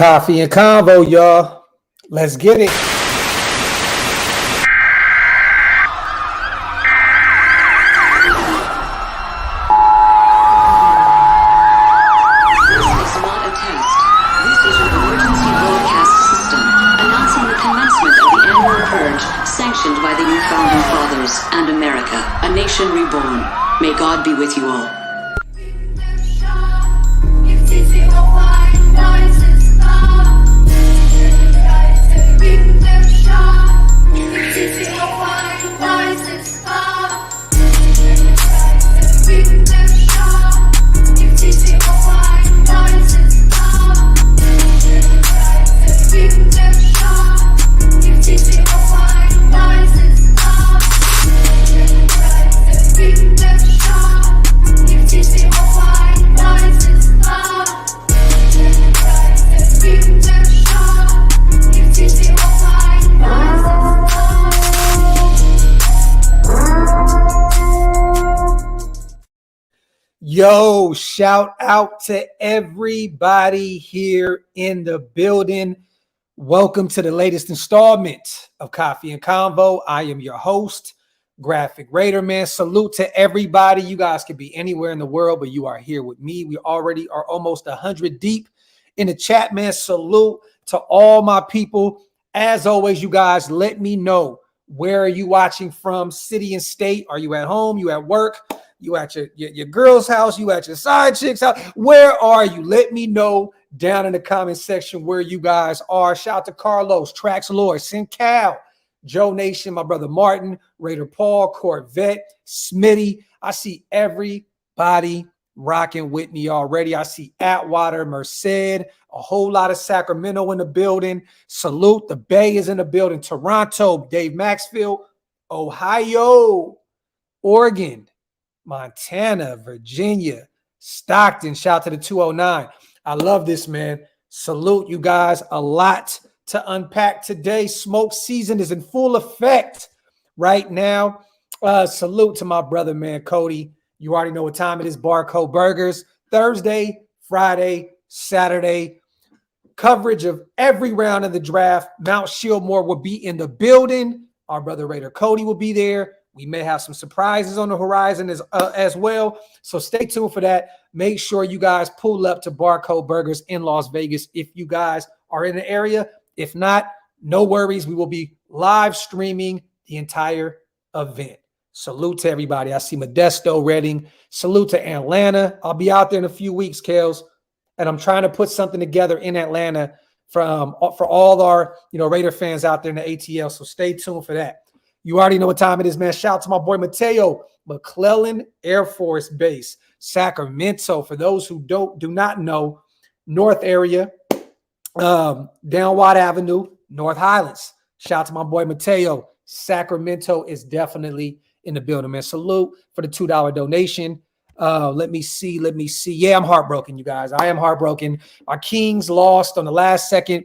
Coffee and Convo, y'all. Let's get it. Sanctioned by the new founding fathers and America, a nation reborn. May God be with you all. Yo, shout out to everybody here in the building. Welcome to the latest installment of Coffee and Convo. I am your host, Graphk Raider Man. Salute to everybody. You guys could be anywhere in the world, but you are here with me. We already are almost 100 deep in the chat, man. Salute to all my people. As always, you guys, let me know, where are you watching from, city and state? Are you at home? You at work? You at your girl's house? You at your side chick's house? Where are you? Let me know down in the comment section where you guys are. Shout out to Carlos, Trax Lord, Cal, Joe Nation, my brother Martin, Raider Paul, Corvette, Smitty. I see everybody rocking with me already. I see Atwater, Merced, a whole lot of Sacramento in the building. Salute. The Bay is in the building. Toronto, Dave Maxfield, Ohio, Oregon, Montana, Virginia, Stockton. Shout out to the 209. I love this, man. Salute, you guys. A lot to unpack today. Smoke season is in full effect right now. Salute to my brother, man, Cody. You already know what time it is. Barcode Burgers. Thursday, Friday, Saturday. Coverage of every round of the draft. Mount Shieldmore will be in the building. Our brother Raider Cody will be there. We may have some surprises on the horizon as well. So stay tuned for that. Make sure you guys pull up to Barcode Burgers in Las Vegas if you guys are in the area. If not, no worries. We will be live streaming the entire event. Salute to everybody. I see Modesto, Reading. Salute to Atlanta. I'll be out there in a few weeks, Kales, and I'm trying to put something together in Atlanta for all our Raider fans out there in the ATL. So stay tuned for that. You already know what time it is, man. Shout out to my boy Mateo, McClellan Air Force Base, Sacramento. For those who do not know, North area, down Watt Avenue, North Highlands. Shout out to my boy Mateo. Sacramento is definitely in the building, man. Salute for the $2 donation. Let me see. Yeah, I'm heartbroken, you guys. I am heartbroken. Our Kings lost on the last second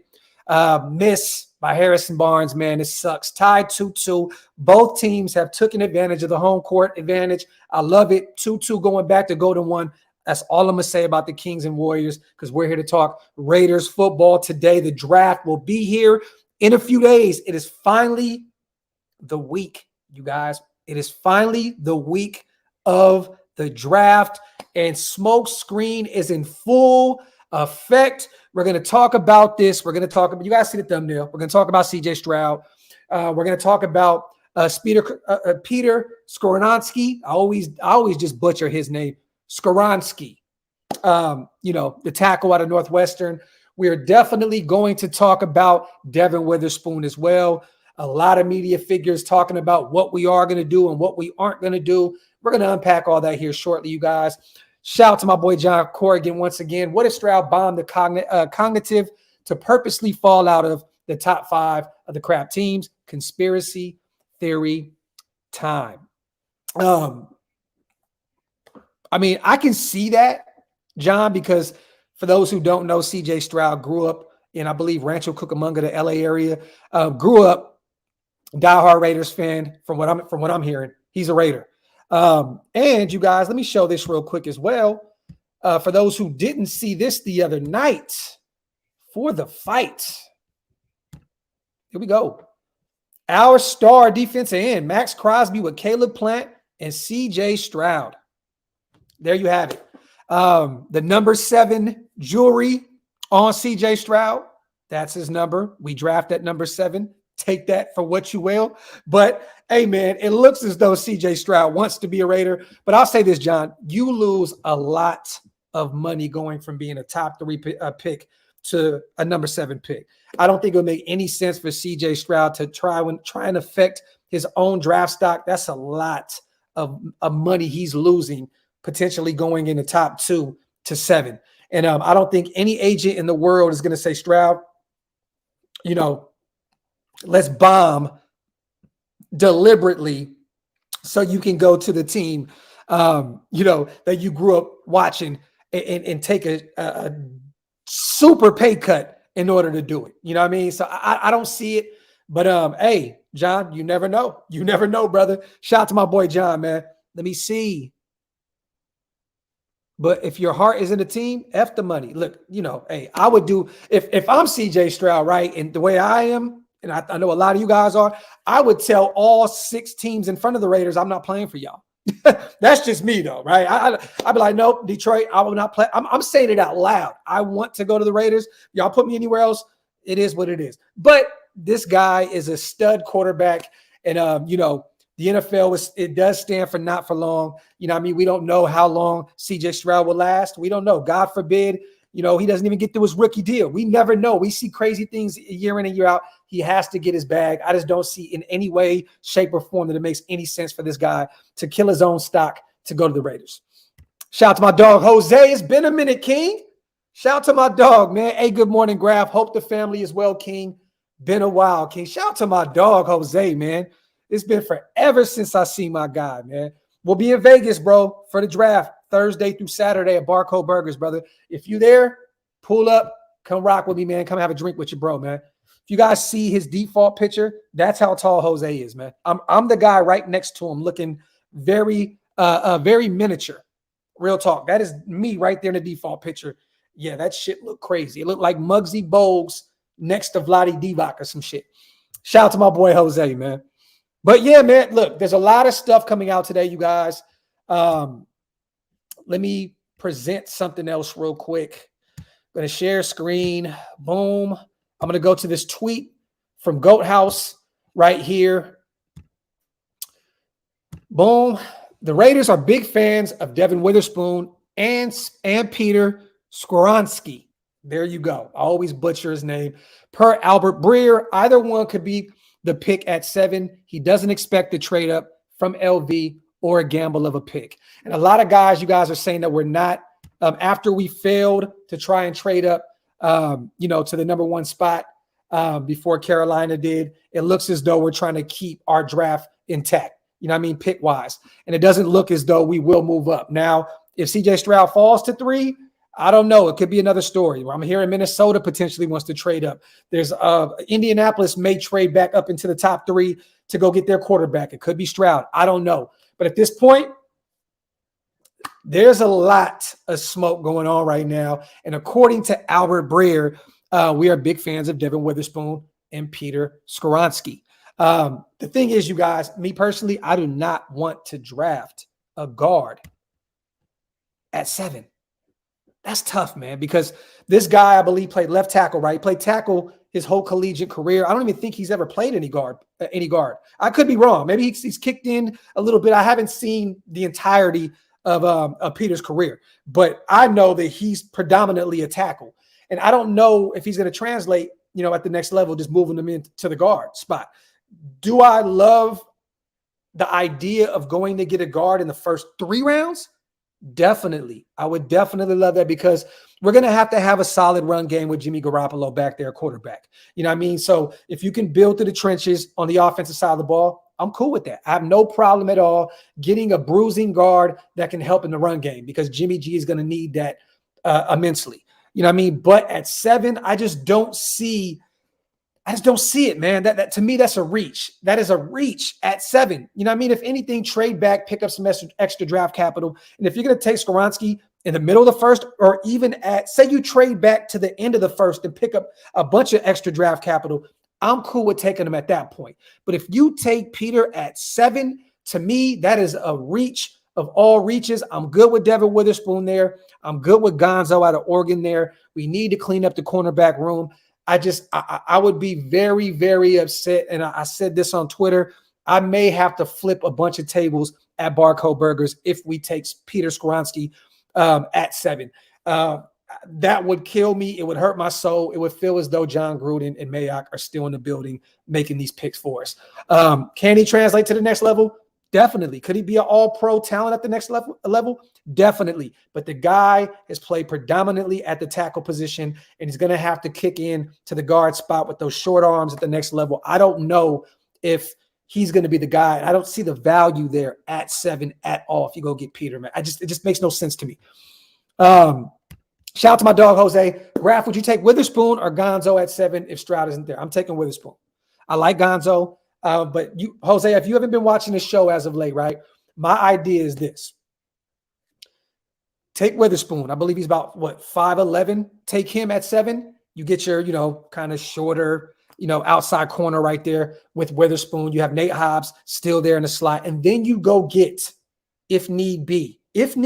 miss by Harrison Barnes, man. It sucks. Tied 2-2. Both teams have taken advantage of the home court advantage. I love it. 2-2 going back to Golden One. That's all I'm going to say about the Kings and Warriors, because we're here to talk Raiders football today. The draft will be here in a few days. It is finally the week, you guys. It is finally the week of the draft, and Smoke Screen is in full effect. We're going to talk about this. We're going to talk about, you guys see the thumbnail. We're going to talk about CJ Stroud. We're going to talk about Peter Skoronski. I always just butcher his name. Skoronski, the tackle out of Northwestern. We are definitely going to talk about Devin Witherspoon as well. A lot of media figures talking about what we are going to do and what we aren't going to do. We're going to unpack all that here shortly, you guys. Shout out to my boy John Corrigan once again. What if Stroud bombed the cognitive to purposely fall out of the top 5 of the crap teams? Conspiracy theory time. I can see that, John, because for those who don't know, CJ Stroud grew up in, I believe, Rancho Cucamonga, the LA area. Grew up diehard Raiders fan. From what I'm hearing, he's a Raider. And you guys, let me show this real quick as well. For those who didn't see this the other night, for the fight. Here we go. Our star defensive end, Max Crosby with Caleb Plant and CJ Stroud. There you have it. The number 7 jewelry on CJ Stroud. That's his number. We draft at number 7. Take that for what you will. But, hey, man, it looks as though CJ Stroud wants to be a Raider. But I'll say this, John. You lose a lot of money going from being a top 3 pick to a number 7 pick. I don't think it would make any sense for CJ Stroud to try and affect his own draft stock. That's a lot of money he's losing, potentially going in the top 2 to 7. And I don't think any agent in the world is going to say, Stroud, let's bomb deliberately so you can go to the team, that you grew up watching and take a super pay cut in order to do it. You know what I mean? So I don't see it. But, hey, John, you never know. You never know, brother. Shout out to my boy, John, man. Let me see. But if your heart is in the team, F the money. Look, hey, I would do if I'm CJ Stroud, right? And the way I am, and I know a lot of you guys are, I would tell all 6 teams in front of the Raiders, I'm not playing for y'all. That's just me, though, right? I'd be like, nope, Detroit, I will not play. I'm saying it out loud. I want to go to the Raiders. Y'all put me anywhere else. It is what it is. But this guy is a stud quarterback. And, the NFL, it does stand for not for long. You know what I mean? We don't know how long CJ Stroud will last. We don't know. God forbid, he doesn't even get through his rookie deal. We never know. We see crazy things year in and year out. He has to get his bag. I just don't see in any way, shape, or form that it makes any sense for this guy to kill his own stock to go to the Raiders. Shout out to my dog, Jose. It's been a minute, King. Shout out to my dog, man. Hey, good morning, Graphk. Hope the family is well, King. Been a while, King. Shout out to my dog, Jose, man. It's been forever since I seen my guy, man. We'll be in Vegas, bro, for the draft Thursday through Saturday at Barcode Burgers, brother. If you there, pull up, come rock with me, man. Come have a drink with your bro, man. If you guys see his default picture, that's how tall Jose is, man. I'm the guy right next to him looking very, very miniature. Real talk. That is me right there in the default picture. Yeah, that shit looked crazy. It looked like Muggsy Bogues next to Vlade Divac or some shit. Shout out to my boy Jose, man. But yeah, man, look, there's a lot of stuff coming out today, you guys. Let me present something else real quick. I'm going to share screen. Boom. I'm going to go to this tweet from Goat House right here. Boom. The Raiders are big fans of Devin Witherspoon and Peter Skoronski. There you go. I always butcher his name. Per Albert Breer, either one could be the pick at 7. He doesn't expect to trade up from LV or a gamble of a pick. And a lot of guys, you guys are saying that we're not, after we failed to try and trade up, to the number 1 spot before Carolina did, it looks as though we're trying to keep our draft intact, pick wise. And it doesn't look as though we will move up. Now, if CJ Stroud falls to 3, I don't know. It could be another story. I'm hearing Minnesota potentially wants to trade up. There's Indianapolis may trade back up into the top 3 to go get their quarterback. It could be Stroud. I don't know. But at this point, there's a lot of smoke going on right now. And according to Albert Breer, we are big fans of Devin Witherspoon and Peter Skoronski. The thing is, you guys, me personally, I do not want to draft a guard at 7. That's tough, man, because this guy, I believe, played left tackle, right? He played tackle his whole collegiate career. I don't even think he's ever played any guard. I could be wrong. Maybe he's kicked in a little bit. I haven't seen the entirety of Peter's career, but I know that he's predominantly a tackle. And I don't know if he's going to translate, at the next level, just moving them into the guard spot. Do I love the idea of going to get a guard in the first 3 rounds? Definitely. I would definitely love that because we're going to have a solid run game with Jimmy Garoppolo back there, quarterback. You know what I mean? So if you can build through the trenches on the offensive side of the ball, I'm cool with that. I have no problem at all getting a bruising guard that can help in the run game because Jimmy G is going to need that immensely. You know what I mean? But at 7, I just don't see it, man. That to me, that's a reach. That is a reach at 7. You know what I mean? If anything, trade back, pick up some extra draft capital. And if you're going to take Skoronski, in the middle of the first, or even say you trade back to the end of the first and pick up a bunch of extra draft capital, I'm cool with taking him at that point. But if you take Peter at 7, to me, that is a reach of all reaches. I'm good with Devin Witherspoon there. I'm good with Gonzo out of Oregon there. We need to clean up the cornerback room. I would be very, very upset. And I said this on Twitter. I may have to flip a bunch of tables at Barcode Burgers if we take Peter Skoronski at 7. That would kill me. It would hurt my soul. It would feel as though John Gruden and Mayock are still in the building making these picks for us. Can he translate to the next level? Definitely. Could he be an all-pro talent at the next level? Definitely. But the guy has played predominantly at the tackle position, and he's going to have to kick in to the guard spot with those short arms at the next level. I don't know if he's going to be the guy. I don't see the value there at 7 at all if you go get Peter, man. It just makes no sense to me. Shout out to my dog, Jose. Graphk, would you take Witherspoon or Gonzo at 7 if Stroud isn't there? I'm taking Witherspoon. I like Gonzo. But you, Jose, if you haven't been watching the show as of late, right? My idea is this. Take Witherspoon. I believe he's about, 5'11". Take him at 7. You get your, kind of shorter, outside corner right there with Witherspoon. You have Nate Hobbs still there in the slot. And then you go get, if need be, if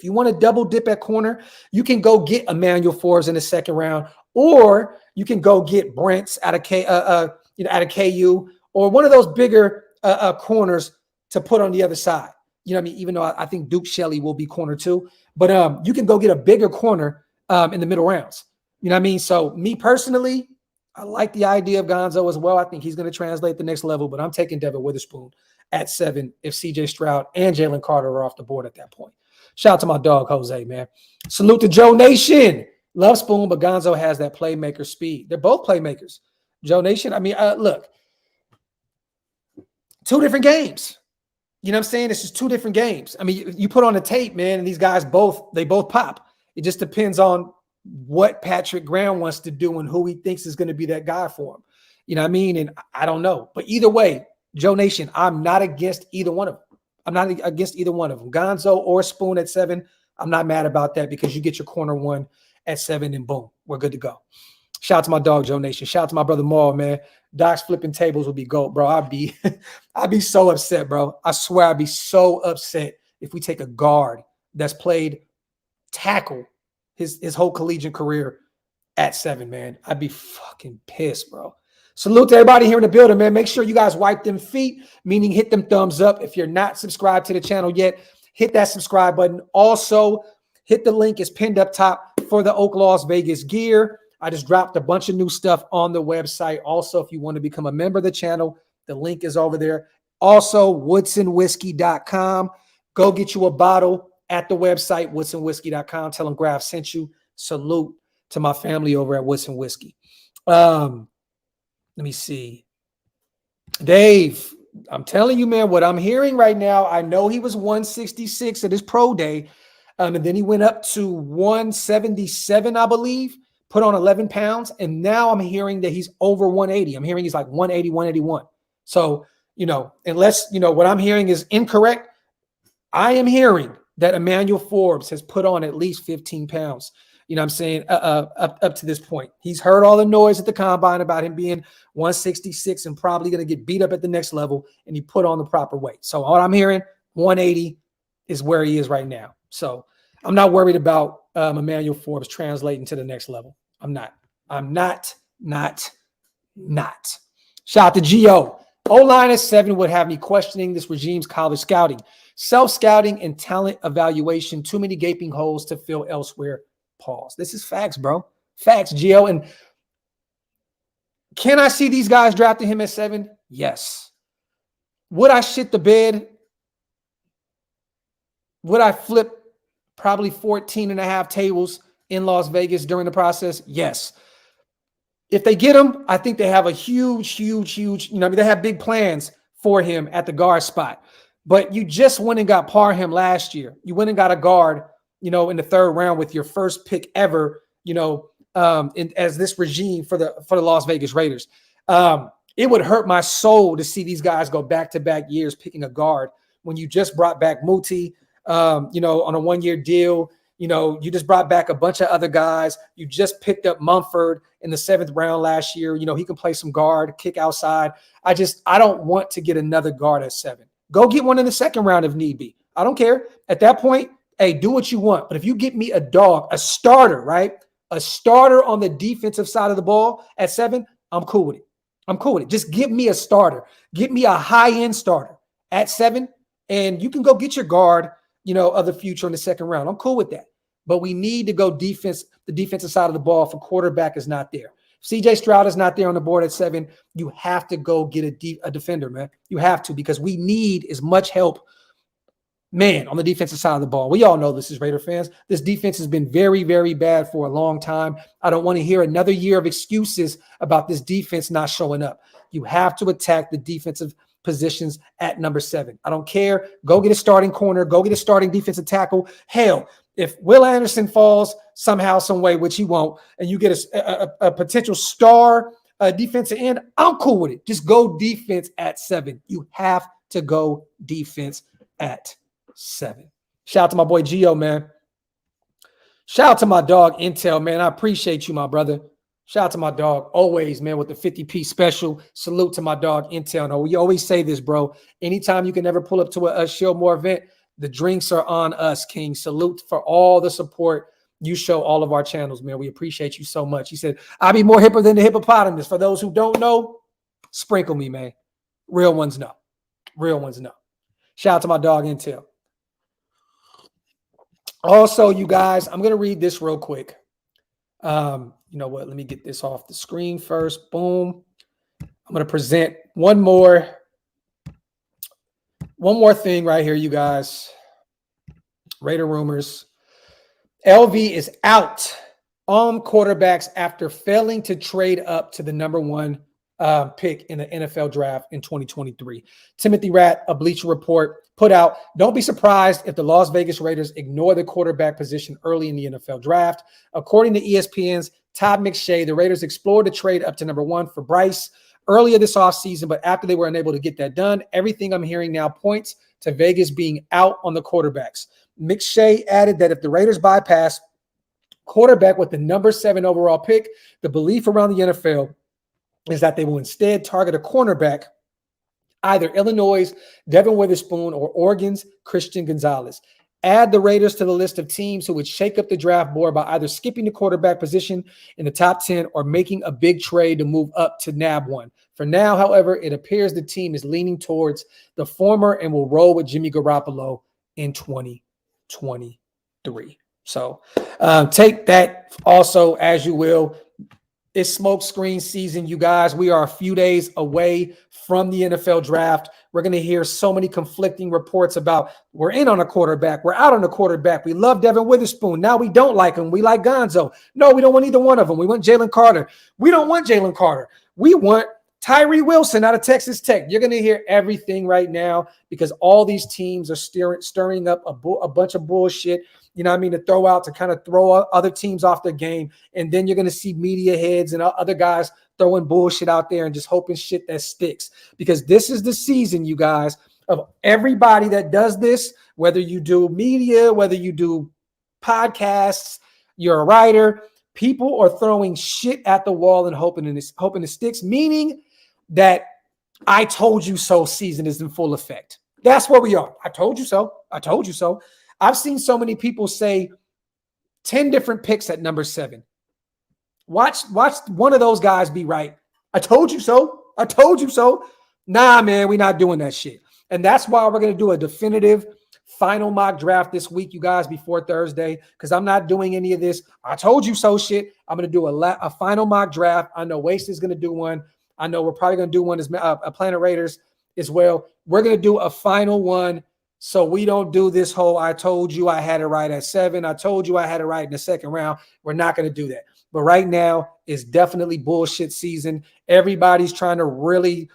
you want to double dip at corner, you can go get Emmanuel Forbes in the second round, or you can go get Brents out of KU, or one of those bigger corners to put on the other side. You know what I mean? Even though I think Duke Shelley will be corner too, but you can go get a bigger corner in the middle rounds. You know what I mean? So me personally, I like the idea of Gonzo as well. I think he's going to translate the next level, but I'm taking Devin Witherspoon at 7 if CJ Stroud and Jalen Carter are off the board at that point. Shout out to my dog, Jose, man. Salute to Joe Nation. Love Spoon, but Gonzo has that playmaker speed. They're both playmakers. Joe Nation, I mean, look, 2 different games. You know what I'm saying? It's just 2 different games. I mean, you put on the tape, man, and these guys both pop. It just depends on what Patrick Graham wants to do and who he thinks is going to be that guy for him. You know what I mean? And I don't know. But either way, Joe Nation, I'm not against either one of them. I'm not against either one of them. Gonzo or Spoon at 7, I'm not mad about that because you get your corner 1 at 7 and boom, we're good to go. Shout out to my dog, Joe Nation. Shout out to my brother Maul, man. Doc's flipping tables would be gold, bro. I'd be so upset, bro. I swear I'd be so upset if we take a guard that's played tackle his whole collegiate career at 7, man. I'd be fucking pissed, bro. Salute to everybody here in the building, man. Make sure you guys wipe them feet, meaning hit them thumbs up. If you're not subscribed to the channel yet, hit that subscribe button. Also, hit the link. It's pinned up top for the OakLosVegas gear. I just dropped a bunch of new stuff on the website. Also, if you want to become a member of the channel, the link is over there. Also, woodsonwhiskey.com. Go get you a bottle at the website, woodsonwhiskey.com. Tell them Graphk sent you. Salute to my family over at Woodson Whiskey. Let me see. Dave, I'm telling you, man, what I'm hearing right now, I know he was 166 at his pro day, and then he went up to 177, I believe, put on 11 pounds, and now I'm hearing that he's over 180. I'm hearing he's like 180, 181. So, unless, what I'm hearing is incorrect, I am hearing that Emmanuel Forbes has put on at least 15 pounds. You know what I'm saying? Up to this point. He's heard all the noise at the combine about him being 166 and probably going to get beat up at the next level, and he put on the proper weight. So all I'm hearing, 180 is where he is right now. So I'm not worried about Emmanuel Forbes translating to the next level. I'm not. Shout out to Gio. O-line at 7 would have me questioning this regime's college scouting, self-scouting, and talent evaluation. Too many gaping holes to fill elsewhere. Pause. This is facts, bro. Facts, Gio. And can I see these guys drafting him at 7? Yes. Would I shit the bed? Would I flip probably 14 and a half tables in Las Vegas during the process? Yes. If they get him, I think they have a huge, they have big plans for him at the guard spot. But you just went and got Parham last year. You went and got a guard, in the 3rd round with your first pick ever, as this regime for the Las Vegas Raiders. It would hurt my soul to see these guys go back-to-back years picking a guard when you just brought back Muti, on a 1-year deal. You just brought back a bunch of other guys. You just picked up Mumford in the 7th round last year. He can play some guard, kick outside. I don't want to get another guard at 7. Go get one in the 2nd round if need be. I don't care. At that point, hey, do what you want. But if you get me a starter, right? A starter on the defensive side of the ball at 7, I'm cool with it. Just give me a starter. Get me a high-end starter at 7, and you can go get your guard, of the future in the 2nd round. I'm cool with that. But we need to go defense. The defensive side of the ball for quarterback is not there. CJ Stroud is not there on the board at 7. You have to go get a defender, man. You have to, because we need as much help, man, on the defensive side of the ball. We all know this as Raider fans. This defense has been very, very bad for a long time. I don't want to hear another year of excuses about this defense not showing up. You have to attack the defensive positions at number 7. I don't care. Go get a starting corner. Go get a starting defensive tackle. Hell, if Will Anderson falls somehow, some way, which he won't, and you get a potential star defensive end, I'm cool with it. Just go defense at 7. You have to go defense at 7. Shout out to my boy Gio, man. Shout out to my dog Intel, man. I appreciate you, my brother. Shout out to my dog always, man, with the 50-piece special. Salute to my dog Intel. No, we always say this, bro. Anytime you can ever pull up to a Showmore event, the drinks are on us, King. Salute for all the support you show all of our channels, man. We appreciate you so much. He said, I'll be more hipper than the hippopotamus. For those who don't know, sprinkle me, man. Real ones know. Real ones know. Shout out to my dog Intel. Also, you guys, I'm going to read this real quick. You know what? Let me get this off the screen first. Boom. I'm going to present one more thing right here, you guys. Raider rumors. LV is out on quarterbacks after failing to trade up to the number 1 pick in the NFL draft in 2023. Timothy Ratt, a Bleacher Report, put out, don't be surprised if the Las Vegas Raiders ignore the quarterback position early in the NFL draft. According to ESPN's Todd McShay, the Raiders explored a trade up to number 1 for Bryce earlier this offseason, but after they were unable to get that done, everything I'm hearing now points to Vegas being out on the quarterbacks. McShay added that if the Raiders bypass quarterback with the number 7 overall pick, the belief around the NFL is that they will instead target a cornerback, either Illinois' Devin Witherspoon or Oregon's Christian Gonzalez. Add the Raiders to the list of teams who would shake up the draft board by either skipping the quarterback position in the top 10 or making a big trade to move up to nab one. For now, however, it appears the team is leaning towards the former and will roll with Jimmy Garoppolo in 2023. So take that also as you will. It's smoke screen season, you guys. We are a few days away from the NFL draft. We're going to hear so many conflicting reports about we're in on a quarterback, we're out on a quarterback. We love Devin Witherspoon. Now we don't like him. We like Gonzo. No, we don't want either one of them. We want Jalen Carter. We don't want Jalen Carter. We want Tyree Wilson out of Texas Tech. You're going to hear everything right now because all these teams are stirring up a bunch of bullshit, you know what I mean, to throw out, to kind of throw other teams off their game. And then you're going to see media heads and other guys throwing bullshit out there and just hoping shit that sticks. Because this is the season, you guys, of everybody that does this, whether you do media, whether you do podcasts, you're a writer, people are throwing shit at the wall and hoping it sticks, meaning that I told you so season is in full effect. That's where we are. I told you so. I told you so. I've seen so many people say 10 different picks at number 7. Watch one of those guys be right. I told you so. I told you so. Nah, man, we're not doing that shit. And that's why we're going to do a definitive final mock draft this week, you guys, before Thursday, because I'm not doing any of this I told you so shit. I'm going to do a final mock draft. I know Waste is going to do one. I know we're probably going to do one as Planet Raiders as well. We're going to do a final one so we don't do this whole I told you I had it right at 7. I told you I had it right in the 2nd round. We're not going to do that. But right now is definitely bullshit season. Everybody's trying to really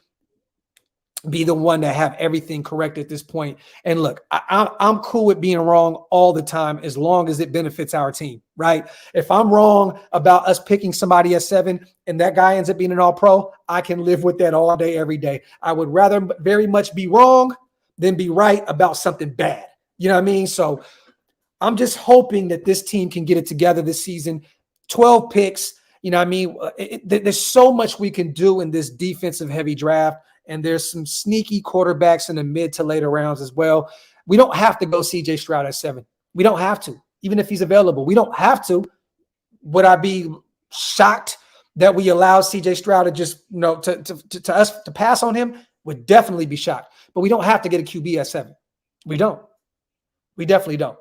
be the one that have everything correct at this point. And look, I'm cool with being wrong all the time as long as it benefits our team, right? If I'm wrong about us picking somebody at 7 and that guy ends up being an all-pro, I can live with that all day, every day. I would rather very much be wrong than be right about something bad. You know what I mean? So I'm just hoping that this team can get it together this season. 12 picks. You know what I mean? There's so much we can do in this defensive heavy draft. And there's some sneaky quarterbacks in the mid to later rounds as well. We don't have to go CJ Stroud at 7. We don't have to, even if he's available. We don't have to. Would I be shocked that we allow CJ Stroud to just, to us to pass on him? Would definitely be shocked. But we don't have to get a QB at 7. We don't. We definitely don't.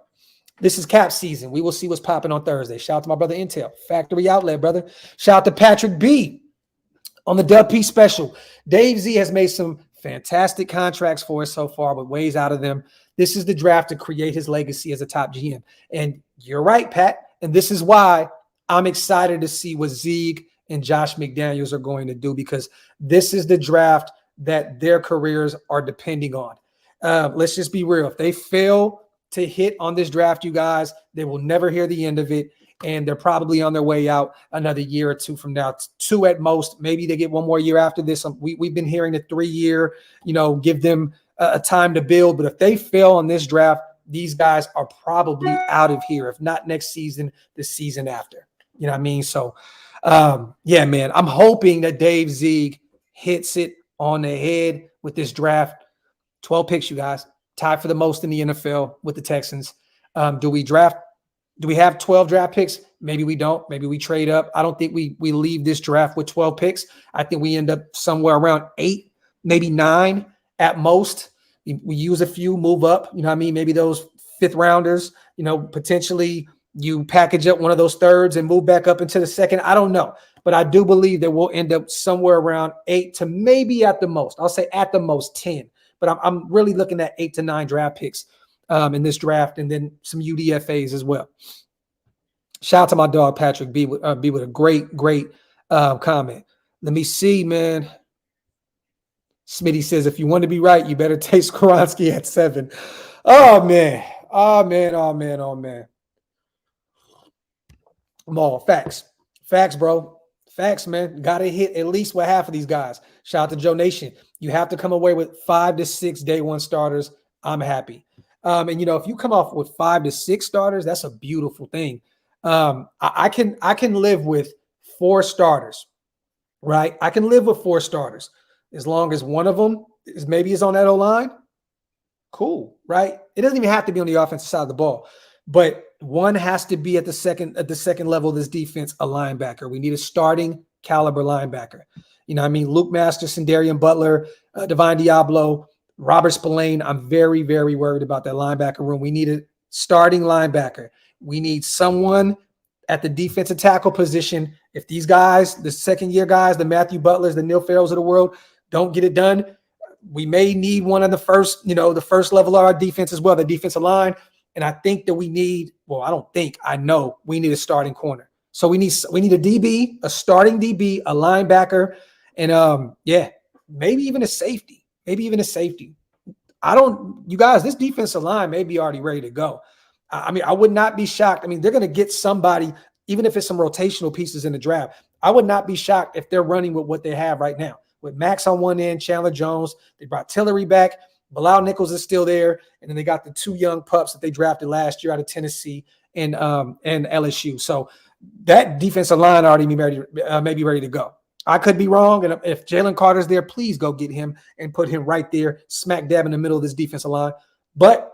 This is cap season. We will see what's popping on Thursday. Shout out to my brother Intel, Factory Outlet, brother. Shout out to Patrick B on the Dub P special. Dave Z has made some fantastic contracts for us so far, but ways out of them. This is the draft to create his legacy as a top GM. And you're right, Pat. And this is why I'm excited to see what Zeke and Josh McDaniels are going to do, because this is the draft that their careers are depending on. Let's just be real. If they fail to hit on this draft, you guys, they will never hear the end of it. And they're probably on their way out another year or two from now, 2 at most. Maybe they get 1 more year after this. We've been hearing the 3-year, give them a time to build. But if they fail on this draft, these guys are probably out of here. If not next season, the season after. You know what I mean? So, yeah, man, I'm hoping that Dave Zieg hits it on the head with this draft. 12 picks, you guys. Tied for the most in the NFL with the Texans. Do we have 12 draft picks? Maybe we don't. Maybe we trade up. I don't think we leave this draft with 12 picks. I think we end up somewhere around 8, maybe 9 at most. We use a few, move up. You know what I mean? Maybe those 5th rounders, potentially you package up one of those 3rds and move back up into the 2nd. I don't know. But I do believe that we'll end up somewhere around 8 to maybe at the most. I'll say at the most 10. But I'm really looking at 8 to 9 draft picks in this draft, and then some UDFAs as well. Shout out to my dog Patrick B with a great comment. Let me see, man. Smitty says, if you want to be right, you better take Skoronski at 7. Oh man. Come on, facts, bro. Facts, man. Got to hit at least with half of these guys. Shout out to Joe Nation. You have to come away with 5 to 6 day 1 starters. I'm happy. And if you come off with 5 to 6 starters, that's a beautiful thing. I can live with 4 starters, right? I can live with 4 starters as long as one of them is on that O-line. Cool, right? It doesn't even have to be on the offensive side of the ball, but one has to be at the second level of this defense, a linebacker. We need a starting caliber linebacker. You know what I mean? Luke Masterson, Darian Butler, Divine Diablo, Robert Spillane. I'm very, very worried about that linebacker room. We need a starting linebacker. We need someone at the defensive tackle position. If these guys, the second-year guys, the Matthew Butlers, the Neil Farrells of the world, don't get it done, we may need one of the first level of our defense as well, the defensive line. And I think that I know we need a starting corner. So we need a DB, a starting DB, a linebacker, and maybe even a safety. You guys, this defensive line may be already ready to go. I mean, I would not be shocked. I mean, they're going to get somebody, even if it's some rotational pieces in the draft. I would not be shocked if they're running with what they have right now. With Max on one end, Chandler Jones, they brought Tillery back. Bilal Nichols is still there. And then they got the 2 young pups that they drafted last year out of Tennessee and LSU. So that defensive line already may be ready to go. I could be wrong. And if Jalen Carter's there, please go get him and put him right there, smack dab in the middle of this defensive line. But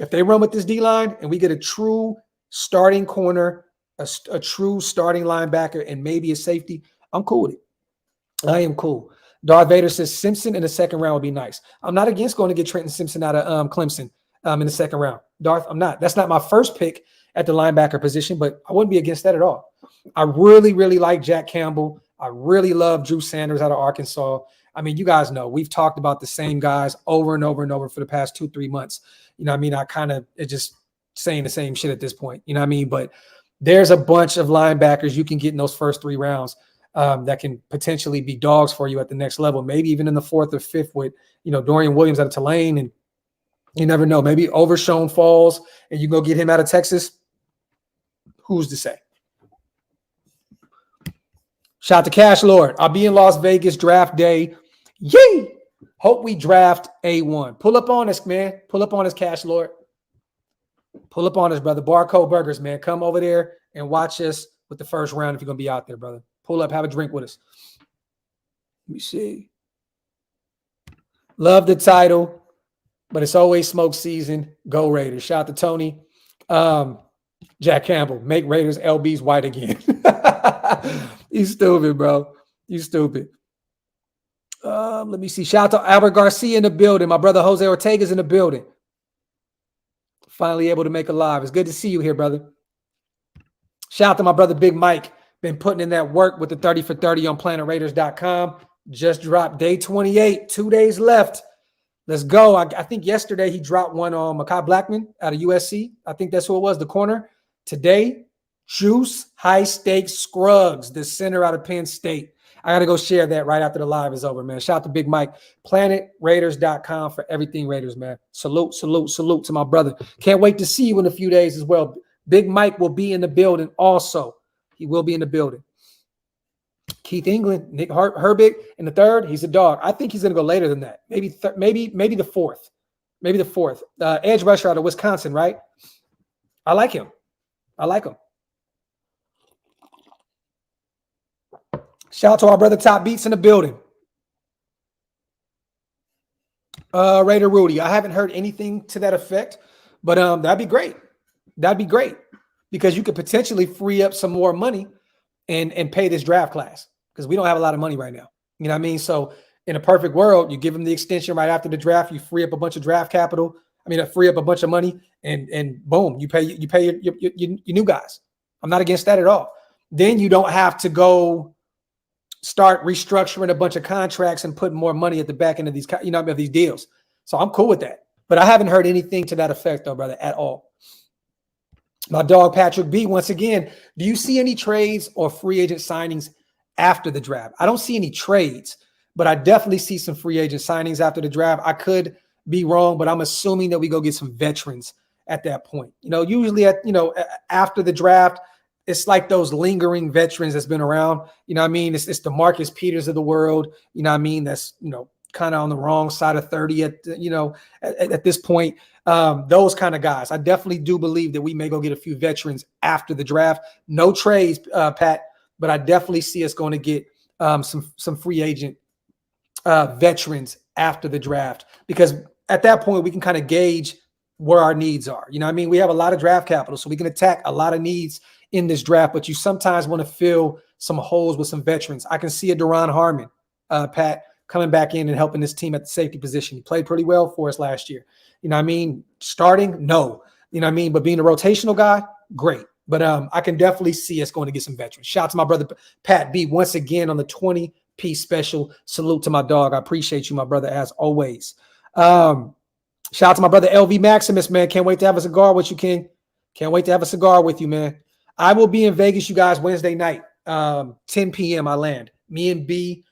if they run with this D-line and we get a true starting corner, a true starting linebacker, and maybe a safety, I'm cool with it. I am cool. Darth Vader says Simpson in the 2nd round would be nice. I'm not against going to get Trenton Simpson out of Clemson in the 2nd round. Darth, I'm not. That's not my first pick at the linebacker position, but I wouldn't be against that at all. I really, really like Jack Campbell. I really love Drew Sanders out of Arkansas. I mean, you guys know we've talked about the same guys over and over and over for the past 2-3 months. You know what I mean? It's just saying the same shit at this point. You know what I mean? But there's a bunch of linebackers you can get in those first 3 rounds that can potentially be dogs for you at the next level, maybe even in the 4th or 5th with, Dorian Williams out of Tulane. And you never know, maybe Overshown falls and you go get him out of Texas. Who's to say? Shout out to Cash Lord. I'll be in Las Vegas draft day. Yay! Hope we draft A1. Pull up on us, man. Pull up on us, Cash Lord. Pull up on us, brother. Barcode Burgers, man. Come over there and watch us with the first round if you're going to be out there, brother. Pull up, have a drink with us. Let me see. Love the title, but it's always smoke season. Go Raiders. Shout out to Tony. Jack Campbell, make Raiders LBs white again. You stupid, bro. You stupid. Let me see. Shout out to Albert Garcia in the building. My brother Jose Ortega's in the building. Finally able to make a live. It's good to see you here, brother. Shout out to my brother Big Mike. Been putting in that work with the 30 for 30 on PlanetRaiders.com. Just dropped day 28. 2 days left. Let's go. I think yesterday he dropped one on Mekhi Blackman out of USC. I think that's who it was, the corner. Today, Juice High Stakes Scruggs, the center out of Penn State. I got to go share that right after the live is over, man. Shout out to Big Mike. PlanetRaiders.com for everything Raiders, man. Salute, salute, salute to my brother. Can't wait to see you in a few days as well. Big Mike will be in the building also. He will be in the building. Keith England, Nick Herbig in the third. He's a dog. I think he's going to go later than that. Maybe the fourth. Maybe the fourth. Edge rusher out of Wisconsin, right? I like him. Shout out to our brother Top Beats in the building. Raider Rudy. I haven't heard anything to that effect, but that'd be great. That'd be great because you could potentially free up some more money and pay this draft class because we don't have a lot of money right now. You know what I mean? So in a perfect world, you give them the extension right after the draft, you free up a bunch of draft capital. I mean, free up a bunch of money and boom, you pay your new guys. I'm not against that at all. Then you don't have to go start restructuring a bunch of contracts and putting more money at the back end of these, of these deals. So I'm cool with that. But I haven't heard anything to that effect though, brother, at all. My dog Patrick B, once again, do you see any trades or free agent signings after the draft? I don't see any trades, but I definitely see some free agent signings after the draft. I could be wrong, but I'm assuming that we go get some veterans at that point. Usually after the draft, it's like those lingering veterans that's been around. You know what I mean? It's the Marcus Peters of the world. You know what I mean? That's, kind of on the wrong side of 30 at this point. Those kind of guys. I definitely do believe that we may go get a few veterans after the draft. No trades, Pat, but I definitely see us going to get some free agent veterans after the draft because at that point we can kind of gauge where our needs are. You know what I mean? We have a lot of draft capital, so we can attack a lot of needs in this draft, but you sometimes want to fill some holes with some veterans. I can see a Duron Harmon, Pat, coming back in and helping this team at the safety position. He played pretty well for us last year. You know what I mean? Starting? No. You know what I mean? But being a rotational guy, great. But I can definitely see us going to get some veterans. Shout out to my brother Pat B once again on the 20-piece special. Salute to my dog. I appreciate you, my brother, as always. Shout out to my brother LV Maximus, man. Can't wait to have a cigar with you, King. Can't wait to have a cigar with you, man. I will be in Vegas, you guys, Wednesday night, 10 p.m. I land. Me and B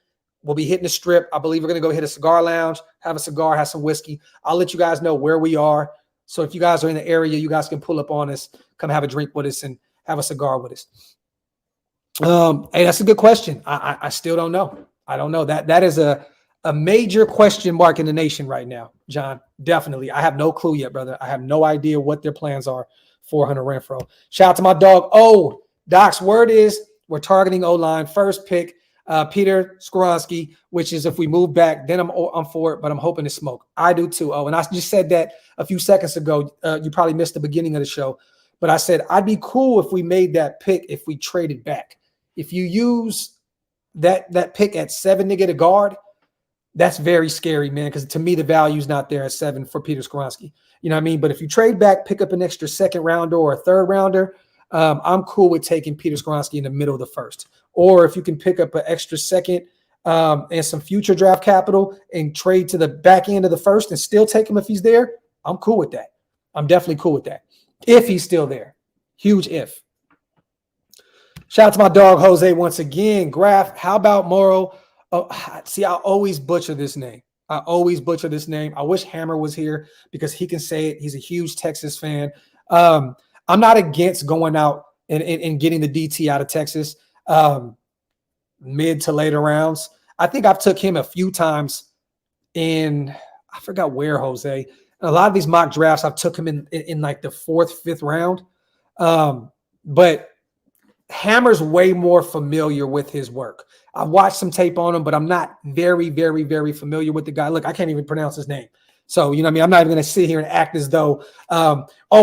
will be hitting the strip. I believe we're going to go hit a cigar lounge, have a cigar, have some whiskey. I'll let you guys know where we are. So if you guys are in the area, you guys can pull up on us, come have a drink with us and have a cigar with us. Hey, that's a good question. I still don't know. I don't know. That is a major question mark in the nation right now, John. Definitely. I have no clue yet, brother. I have no idea what their plans are for Hunter Renfrow. Shout out to my dog. Oh, Doc's word is we're targeting O-line. First pick, Peter Skoronski, which is if we move back, then I'm for it, but I'm hoping to smoke. I do too. Oh, and I just said that a few seconds ago. You probably missed the beginning of the show, but I said I'd be cool if we made that pick if we traded back. If you use that pick at 7 to get a guard, that's very scary, man, because to me, the value's not there at 7 for Peter Skoronski. You know what I mean? But if you trade back, pick up an extra second rounder or a third rounder, I'm cool with taking Peter Skoronski in the middle of the first. Or if you can pick up an extra second and some future draft capital and trade to the back end of the first and still take him if he's there, I'm cool with that. I'm definitely cool with that. If he's still there. Huge if. Shout out to my dog, Jose, once again. Graphk, how about Morrow? Oh, see, I always butcher this name. I wish Hammer was here because he can say it. He's a huge Texas fan. I'm not against going out and getting the DT out of Texas mid to later rounds. I think I've took him a few times I forgot where, Jose. A lot of these mock drafts, I've took him in like the 4th, 5th round. But Hammer's way more familiar with his work. I've watched some tape on him, but I'm not very, very, very familiar with the guy. Look, I can't even pronounce his name. So, you know what I mean? I'm not even going to sit here and act as though,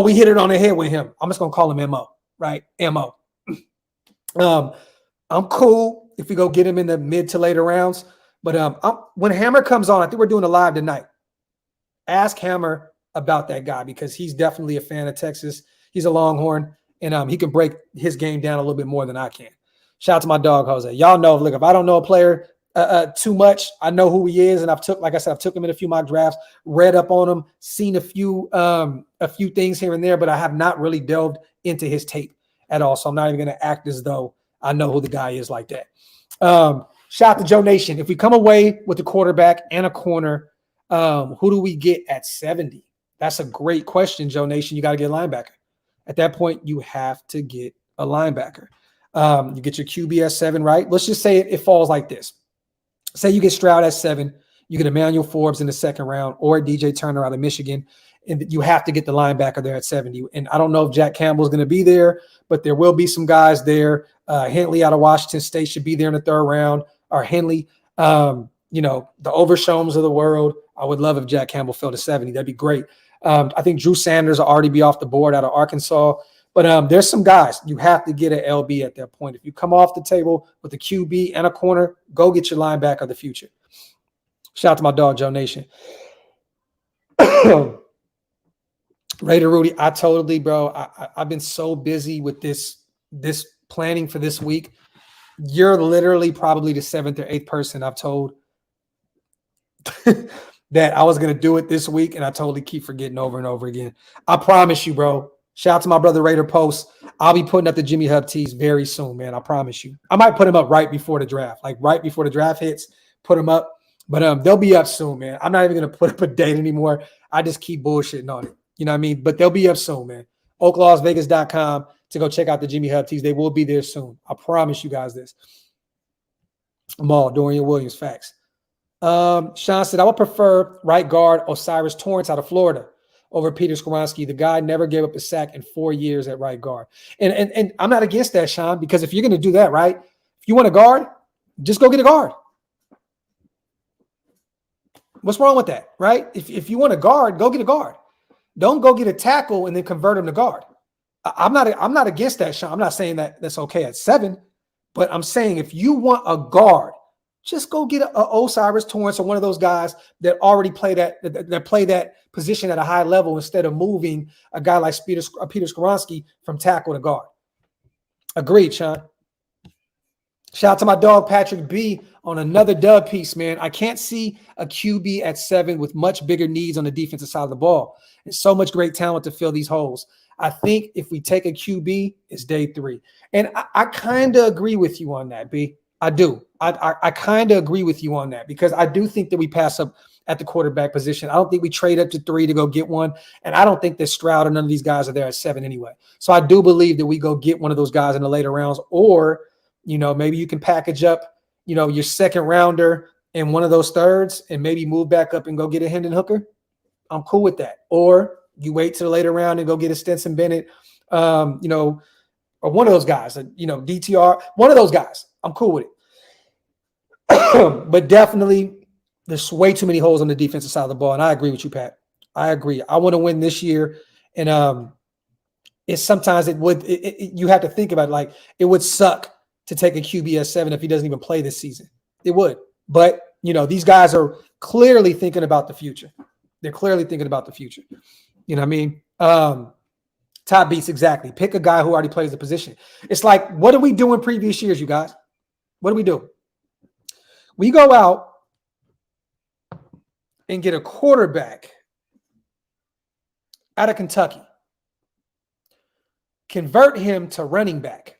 we hit it on the head with him. I'm just going to call him MO, right? MO. I'm cool if we go get him in the mid to later rounds. But when Hammer comes on, I think we're doing a live tonight. Ask Hammer about that guy because he's definitely a fan of Texas. He's a Longhorn, and he can break his game down a little bit more than I can. Shout out to my dog, Jose. Y'all know, look, if I don't know a player too much, I know who he is, and I've took him in a few mock drafts, read up on him, seen a few things here and there, but I have not really delved into his tape at all. So I'm not even going to act as though I know who the guy is like that. Shout out to Joe Nation. If we come away with the quarterback and a corner, who do we get at 70? That's a great question, Joe Nation. You got to get a linebacker. At that point, you have to get a linebacker. You get your QB at 7, right? Let's just say it falls like this. Say you get Stroud at 7, you get Emmanuel Forbes in the 2nd round or DJ Turner out of Michigan, and you have to get the linebacker there at 70. And I don't know if Jack Campbell is going to be there, but there will be some guys there. Henley out of Washington State should be there in the 3rd round, or Henley, the Overshomes of the world. I would love if Jack Campbell fell to 70. That'd be great. I think Drew Sanders will already be off the board out of Arkansas. But there's some guys. You have to get an LB at that point. If you come off the table with a QB and a corner, go get your linebacker of the future. Shout out to my dog, Joe Nation. Raider Rudy, I totally, bro. I've been so busy with this planning for this week. You're literally probably the 7th or 8th person I've told that I was going to do it this week, and I totally keep forgetting over and over again. I promise you, bro. Shout out to my brother Raider Post. I'll be putting up the Jimmy Hub tees very soon, man. I promise you. I might put them up right before the draft. Like right before the draft hits, put them up. But they'll be up soon, man. I'm not even going to put up a date anymore. I just keep bullshitting on it. You know what I mean? But they'll be up soon, man. OakLosVegas.com to go check out the Jimmy Hub tees. They will be there soon. I promise you guys this. Maul, Dorian Williams, facts. Sean said, I would prefer right guard Osiris Torrance out of Florida over Peter Skoronski. The guy never gave up a sack in 4 years at right guard. And I'm not against that, Sean, because if you're going to do that, right, if you want a guard, just go get a guard. What's wrong with that, right? If you want a guard, go get a guard. Don't go get a tackle and then convert him to guard. I'm not against that, Sean. I'm not saying that that's okay at 7, but I'm saying if you want a guard, just go get a Osiris Torrance or one of those guys that already play that position at a high level instead of moving a guy like Peter Skoronski from tackle to guard. Agreed, Sean. Shout out to my dog Patrick B on another dub piece, man. I can't see a QB at 7 with much bigger needs on the defensive side of the ball. There's so much great talent to fill these holes. I think if we take a QB, it's day 3. And I kind of agree with you on that, B. I do. I kind of agree with you on that because I do think that we pass up at the quarterback position. I don't think we trade up to 3 to go get one. And I don't think that Stroud or none of these guys are there at 7 anyway. So I do believe that we go get one of those guys in the later rounds, or, maybe you can package up, your 2nd rounder in one of those 3rds and maybe move back up and go get a Hendon Hooker. I'm cool with that. Or you wait till the later round and go get a Stetson Bennett, or one of those guys, DTR, one of those guys. I'm cool with it. But definitely there's way too many holes on the defensive side of the ball. And I agree with you, Pat. I agree. I want to win this year. And it's sometimes you have to think about it. Like it would suck to take a QB at 7 if he doesn't even play this season. It would. But, these guys are clearly thinking about the future. They're clearly thinking about the future. You know what I mean? Top beats, exactly. Pick a guy who already plays the position. It's like, what did we do in previous years, you guys? What do we do? We go out and get a quarterback out of Kentucky, convert him to running back,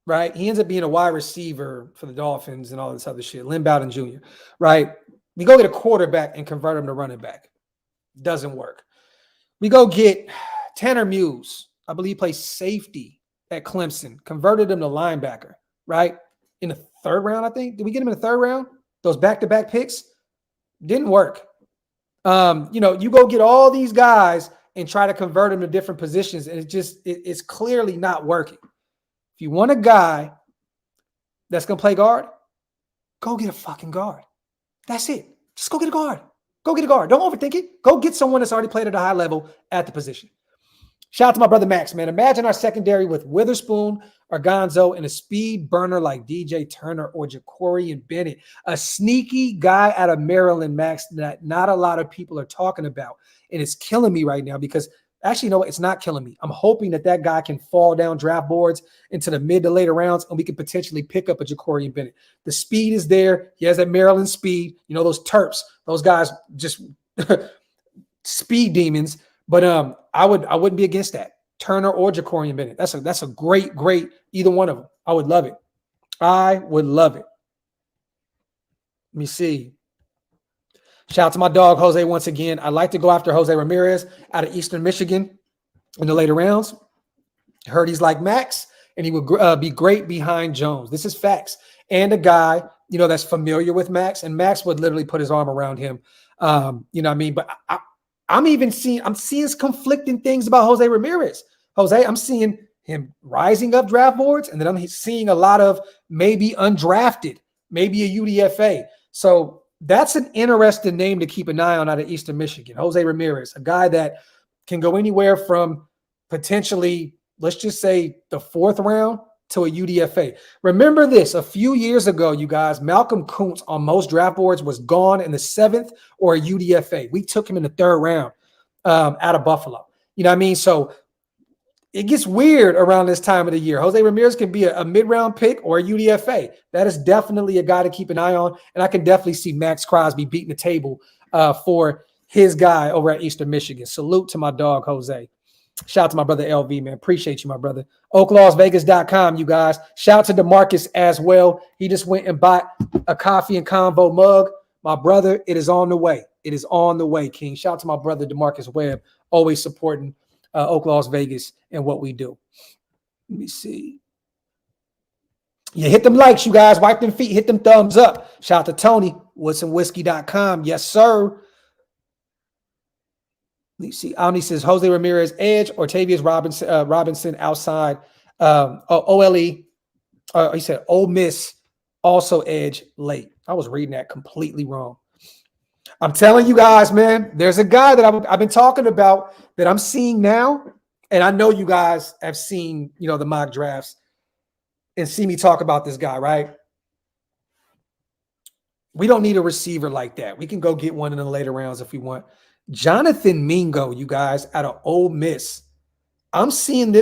right? He ends up being a wide receiver for the Dolphins and all this other shit. Lynn Bowden Jr., right? We go get a quarterback and convert him to running back. Doesn't work. We go get Tanner Muse. I believe he plays safety at Clemson. Converted him to linebacker, right? In the 3rd round, I think. Did we get him in the 3rd round? Those back-to-back picks didn't work. You go get all these guys and try to convert them to different positions, and it's clearly not working. If you want a guy that's going to play guard, go get a fucking guard. That's it. Just go get a guard. Go get a guard. Don't overthink it. Go get someone that's already played at a high level at the position. Shout out to my brother Max, man. Imagine our secondary with Witherspoon or Gonzo and a speed burner like DJ Turner or Ja'Cory Bennett. A sneaky guy out of Maryland, Max, that not a lot of people are talking about. And it's killing me right now because actually, no, it's not killing me. I'm hoping that guy can fall down draft boards into the mid to later rounds and we can potentially pick up a Ja'Cory Bennett. The speed is there. He has that Maryland speed. Those Terps, those guys just speed demons. But I wouldn't be against that. Turner or Ja'Cory Bennett. That's a great either one of them. I would love it. I would love it. Let me see. Shout out to my dog Jose once again. I like to go after Jose Ramirez out of Eastern Michigan in the later rounds. Heard he's like Max, and he would be great behind Jones. This is facts. And a guy that's familiar with Max, and Max would literally put his arm around him. You know what I mean? But I'm seeing conflicting things about Jose Ramirez. I'm seeing him rising up draft boards, and then I'm seeing a lot of maybe undrafted, maybe a UDFA. So that's an interesting name to keep an eye on out of Eastern Michigan. Jose Ramirez, a guy that can go anywhere from potentially, let's just say, the 4th round to a UDFA. Remember this, a few years ago, you guys, Malcolm Kuntz on most draft boards was gone in the 7th or a UDFA. We took him in the 3rd round out of Buffalo. You know what I mean? So it gets weird around this time of the year. Jose Ramirez can be a mid-round pick or a UDFA. That is definitely a guy to keep an eye on, and I can definitely see Max Crosby beating the table for his guy over at Eastern Michigan. Salute to my dog, Jose. Shout out to my brother LV, man. Appreciate you, my brother. OakLosVegas.com, you guys. Shout out to DeMarcus as well. He just went and bought a coffee and convo mug. My brother, it is on the way. It is on the way, King. Shout out to my brother DeMarcus Webb, always supporting Oak Las Vegas and what we do. Let me see. Yeah, hit them likes, you guys. Wipe them feet. Hit them thumbs up. Shout out to Tony, WoodsandWhiskey.com. Yes, sir. Let me see. Omni says Jose Ramirez edge or Tavius Robinson outside. OLE. He said Ole Miss also edge late. I was reading that completely wrong. I'm telling you guys, man, there's a guy that I've been talking about that I'm seeing now. And I know you guys have seen, the mock drafts and see me talk about this guy, right? We don't need a receiver like that. We can go get one in the later rounds if we want. Jonathan Mingo, you guys, out of Ole Miss. I'm seeing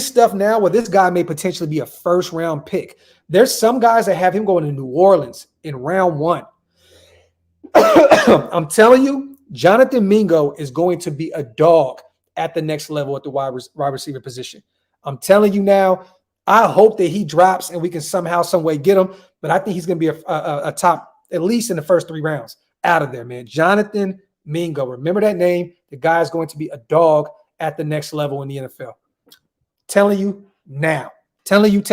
stuff now where this guy may potentially be a 1st round pick. There's some guys that have him going to New Orleans in round 1. I'm telling you, Jonathan Mingo is going to be a dog at the next level at the wide receiver position. I'm telling you now, I hope that he drops and we can somehow, some way get him. But I think he's going to be a top, at least in the first 3 rounds out of there, man. Jonathan Mingo. Remember that name. The guy is going to be a dog at the next level in the NFL. Telling you now. Telling you.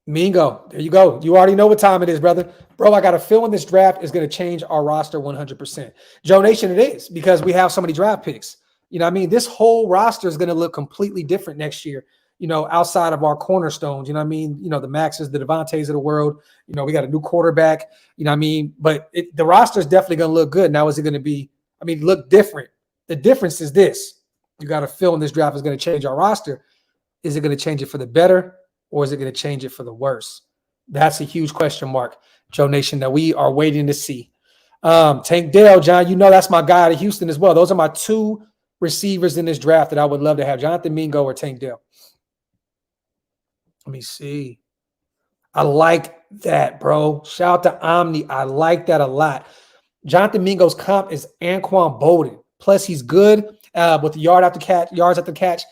Mingo, there you go. You already know what time it is, brother. Bro, I got a feeling this draft is going to change our roster 100%. Joe Nation, it is, because we have so many draft picks. You know what I mean? This whole roster is going to look completely different next year, outside of our cornerstones. You know what I mean? The Maxes, the Devontaes of the world. We got a new quarterback. You know what I mean? But the roster is definitely going to look good. Now, is it going to be, look different? The difference is this. You got a feeling this draft is going to change our roster. Is it going to change it for the better? Or is it going to change it for the worse? That's a huge question mark, Joe Nation, that we are waiting to see. Tank Dale, John, that's my guy out of Houston as well. Those are my 2 receivers in this draft that I would love to have, Jonathan Mingo or Tank Dale. Let me see. I like that, bro. Shout out to Omni. I like that a lot. Jonathan Mingo's comp is Anquan Bolden. Plus, he's good with the yards at the catch.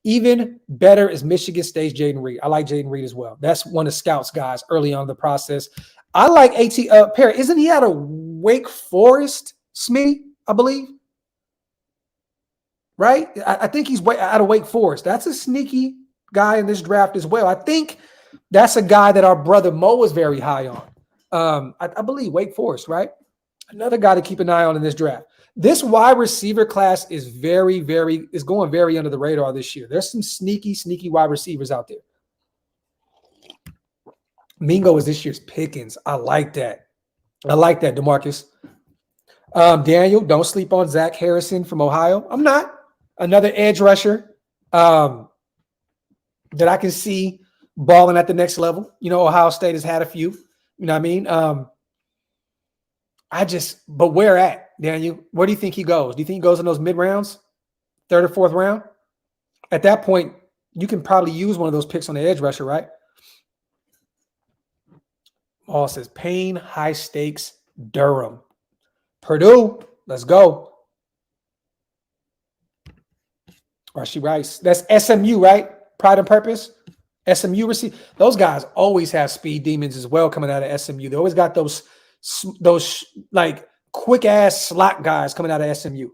Even better is Michigan State's Jaden Reed. I like Jaden Reed as well. That's one of Scout's guys early on in the process. I like A.T. Perry. Isn't he out of Wake Forest, Smitty, I believe? Right? I think he's out of Wake Forest. That's a sneaky guy in this draft as well. I think that's a guy that our brother Mo was very high on. I believe Wake Forest, right? Another guy to keep an eye on in this draft. This wide receiver class is going very under the radar this year. There's some sneaky wide receivers out there. Mingo is this year's Pickens. I like that. DeMarcus. Daniel, don't sleep on Zach Harrison from Ohio. I'm not. Another edge rusher that I can see balling at the next level. Ohio State has had a few. You know what I mean? But where at, Daniel? Where do you think he goes? Do you think he goes in those mid rounds, 3rd or 4th round? At that point, you can probably use one of those picks on the edge rusher, right? Paul says, Payne, high stakes, Durham. Purdue, let's go. Rashi Rice. That's SMU, right? Pride and Purpose. SMU receive. Those guys always have speed demons as well coming out of SMU. They always got those like quick ass slot guys coming out of SMU.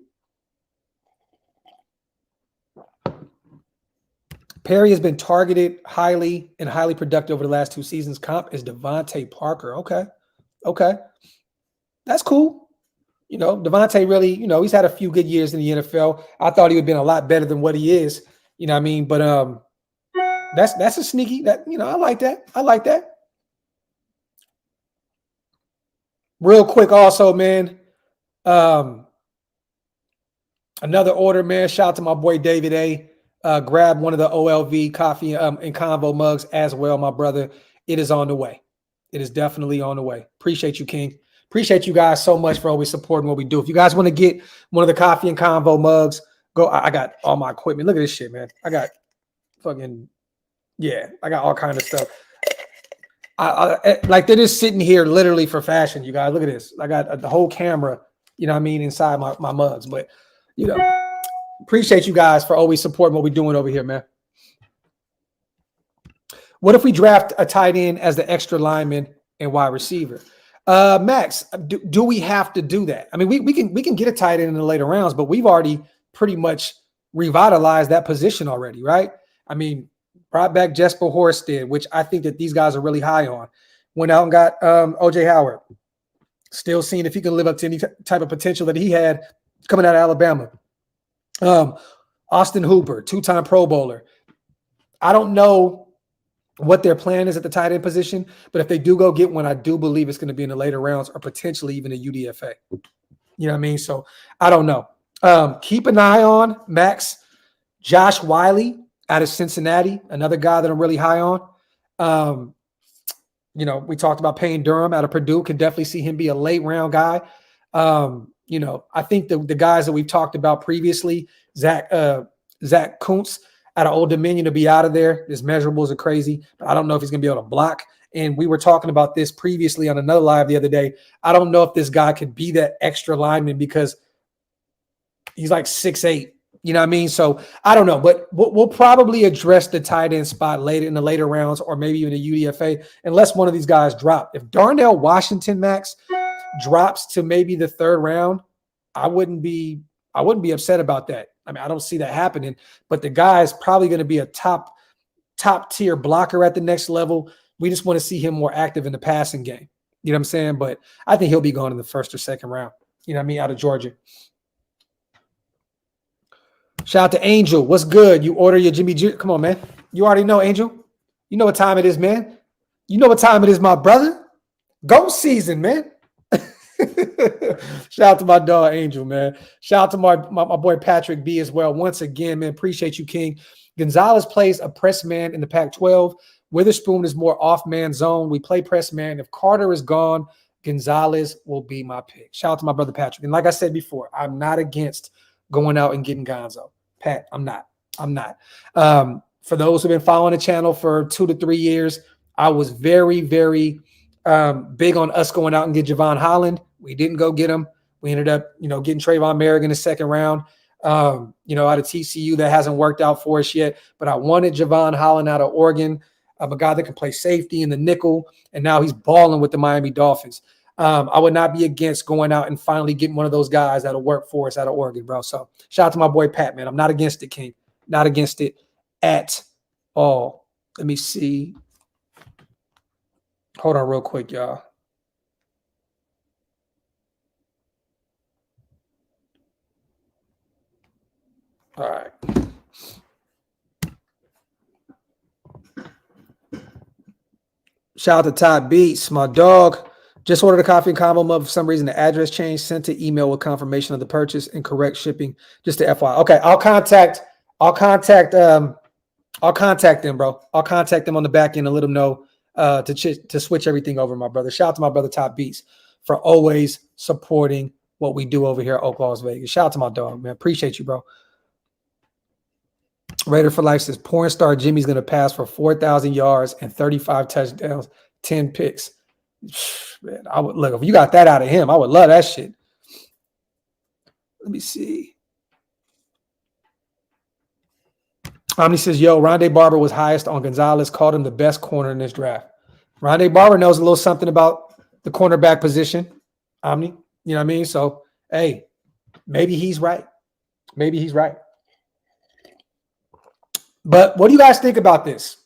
Perry has been targeted highly productive over the last 2 seasons. Comp is Devontae Parker. Okay. That's cool. Devontae really, he's had a few good years in the NFL. I thought he would have been a lot better than what he is. You know what I mean? But that's a sneaky that, I like that. Real quick also, man. Another order, man. Shout out to my boy David A. Grab one of the OLV coffee and convo mugs as well, my brother. It is on the way. It is definitely on the way. Appreciate you, King. Appreciate you guys so much for always supporting what we do. If you guys want to get one of the coffee and convo mugs, go. I got all my equipment. Look at this shit, man. I got I got all kinds of stuff. Like they're just sitting here literally for fashion, you guys. Look at this. I got the whole camera, inside my mugs. But, appreciate you guys for always supporting what we're doing over here, man. What if we draft a tight end as the extra lineman and wide receiver? Max, do we have to do that? I mean, we can get a tight end in the later rounds, but we've already pretty much revitalized that position already, right? I mean, brought back Jesper Horsted, which I think that these guys are really high on. Went out and got OJ Howard. Still seeing if he can live up to any type of potential that he had coming out of Alabama. Austin Hooper, 2-time Pro Bowler. I don't know what their plan is at the tight end position, but if they do go get one, I do believe it's going to be in the later rounds or potentially even a UDFA. You know what I mean? So I don't know. Keep an eye on Max. Josh Wiley out of Cincinnati, another guy that I'm really high on. We talked about Payne Durham out of Purdue. Can definitely see him be a late round guy. I think the guys that we've talked about previously, Zach Kuntz out of Old Dominion to be out of there. His measurables are crazy, but I don't know if he's going to be able to block. And we were talking about this previously on another live the other day. I don't know if this guy could be that extra lineman because he's like 6'8". You know what I mean? So I don't know, but we'll probably address the tight end spot later in the later rounds or maybe even a UDFA unless one of these guys drop. If Darnell Washington, Max, drops to maybe the 3rd round, I wouldn't be upset about that. I mean, I don't see that happening, but the guy is probably going to be a top tier blocker at the next level. We just want to see him more active in the passing game. You know what I'm saying? But I think he'll be gone in the 1st or 2nd round. You know what I mean? Out of Georgia. Shout out to Angel. What's good? You order your Jimmy G. Come on, man. You already know, Angel. You know what time it is, man. You know what time it is, my brother. Go season, man. Shout out to my dog, Angel, man. Shout out to my boy Patrick B as well. Once again, man, appreciate you, King. Gonzalez plays a press man in the Pac-12. Witherspoon is more off-man zone. We play press man. If Carter is gone, Gonzalez will be my pick. Shout out to my brother Patrick. And like I said before, I'm not against going out and getting Gonzo. Pat, I'm not. For those who've been following the channel for 2 to 3 years, I was very, very big on us going out and get Javon Holland. We didn't go get him. We ended up, getting Trayvon Merrick in the 2nd round. Out of TCU that hasn't worked out for us yet. But I wanted Javon Holland out of Oregon, a guy that can play safety in the nickel, and now he's balling with the Miami Dolphins. I would not be against going out and finally getting one of those guys that'll work for us out of Oregon, bro. So shout out to my boy Pat, man. I'm not against it, King. Not against it at all. Let me see. Hold on real quick, y'all. Shout out to Todd Beats, my dog. Just ordered a coffee and combo mug. For some reason, the address changed. Sent to email with confirmation of the purchase and correct shipping. Just to FYI. Okay, I'll contact them, bro. I'll contact them on the back end and let them know to switch everything over, my brother. Shout out to my brother Top Beats for always supporting what we do over here at OakLosVegas. Shout out to my dog, man. Appreciate you, bro. Raider for Life says porn star Jimmy's gonna pass for 4,000 yards and 35 touchdowns, 10 picks. Man, I would look if you got that out of him. I would love that shit. Let me see. Omni says, yo, Rondé Barber was highest on Gonzalez, called him the best corner in this draft. Rondé Barber knows a little something about the cornerback position. Omni, you know what I mean? So, hey, maybe he's right. Maybe he's right. But what do you guys think about this?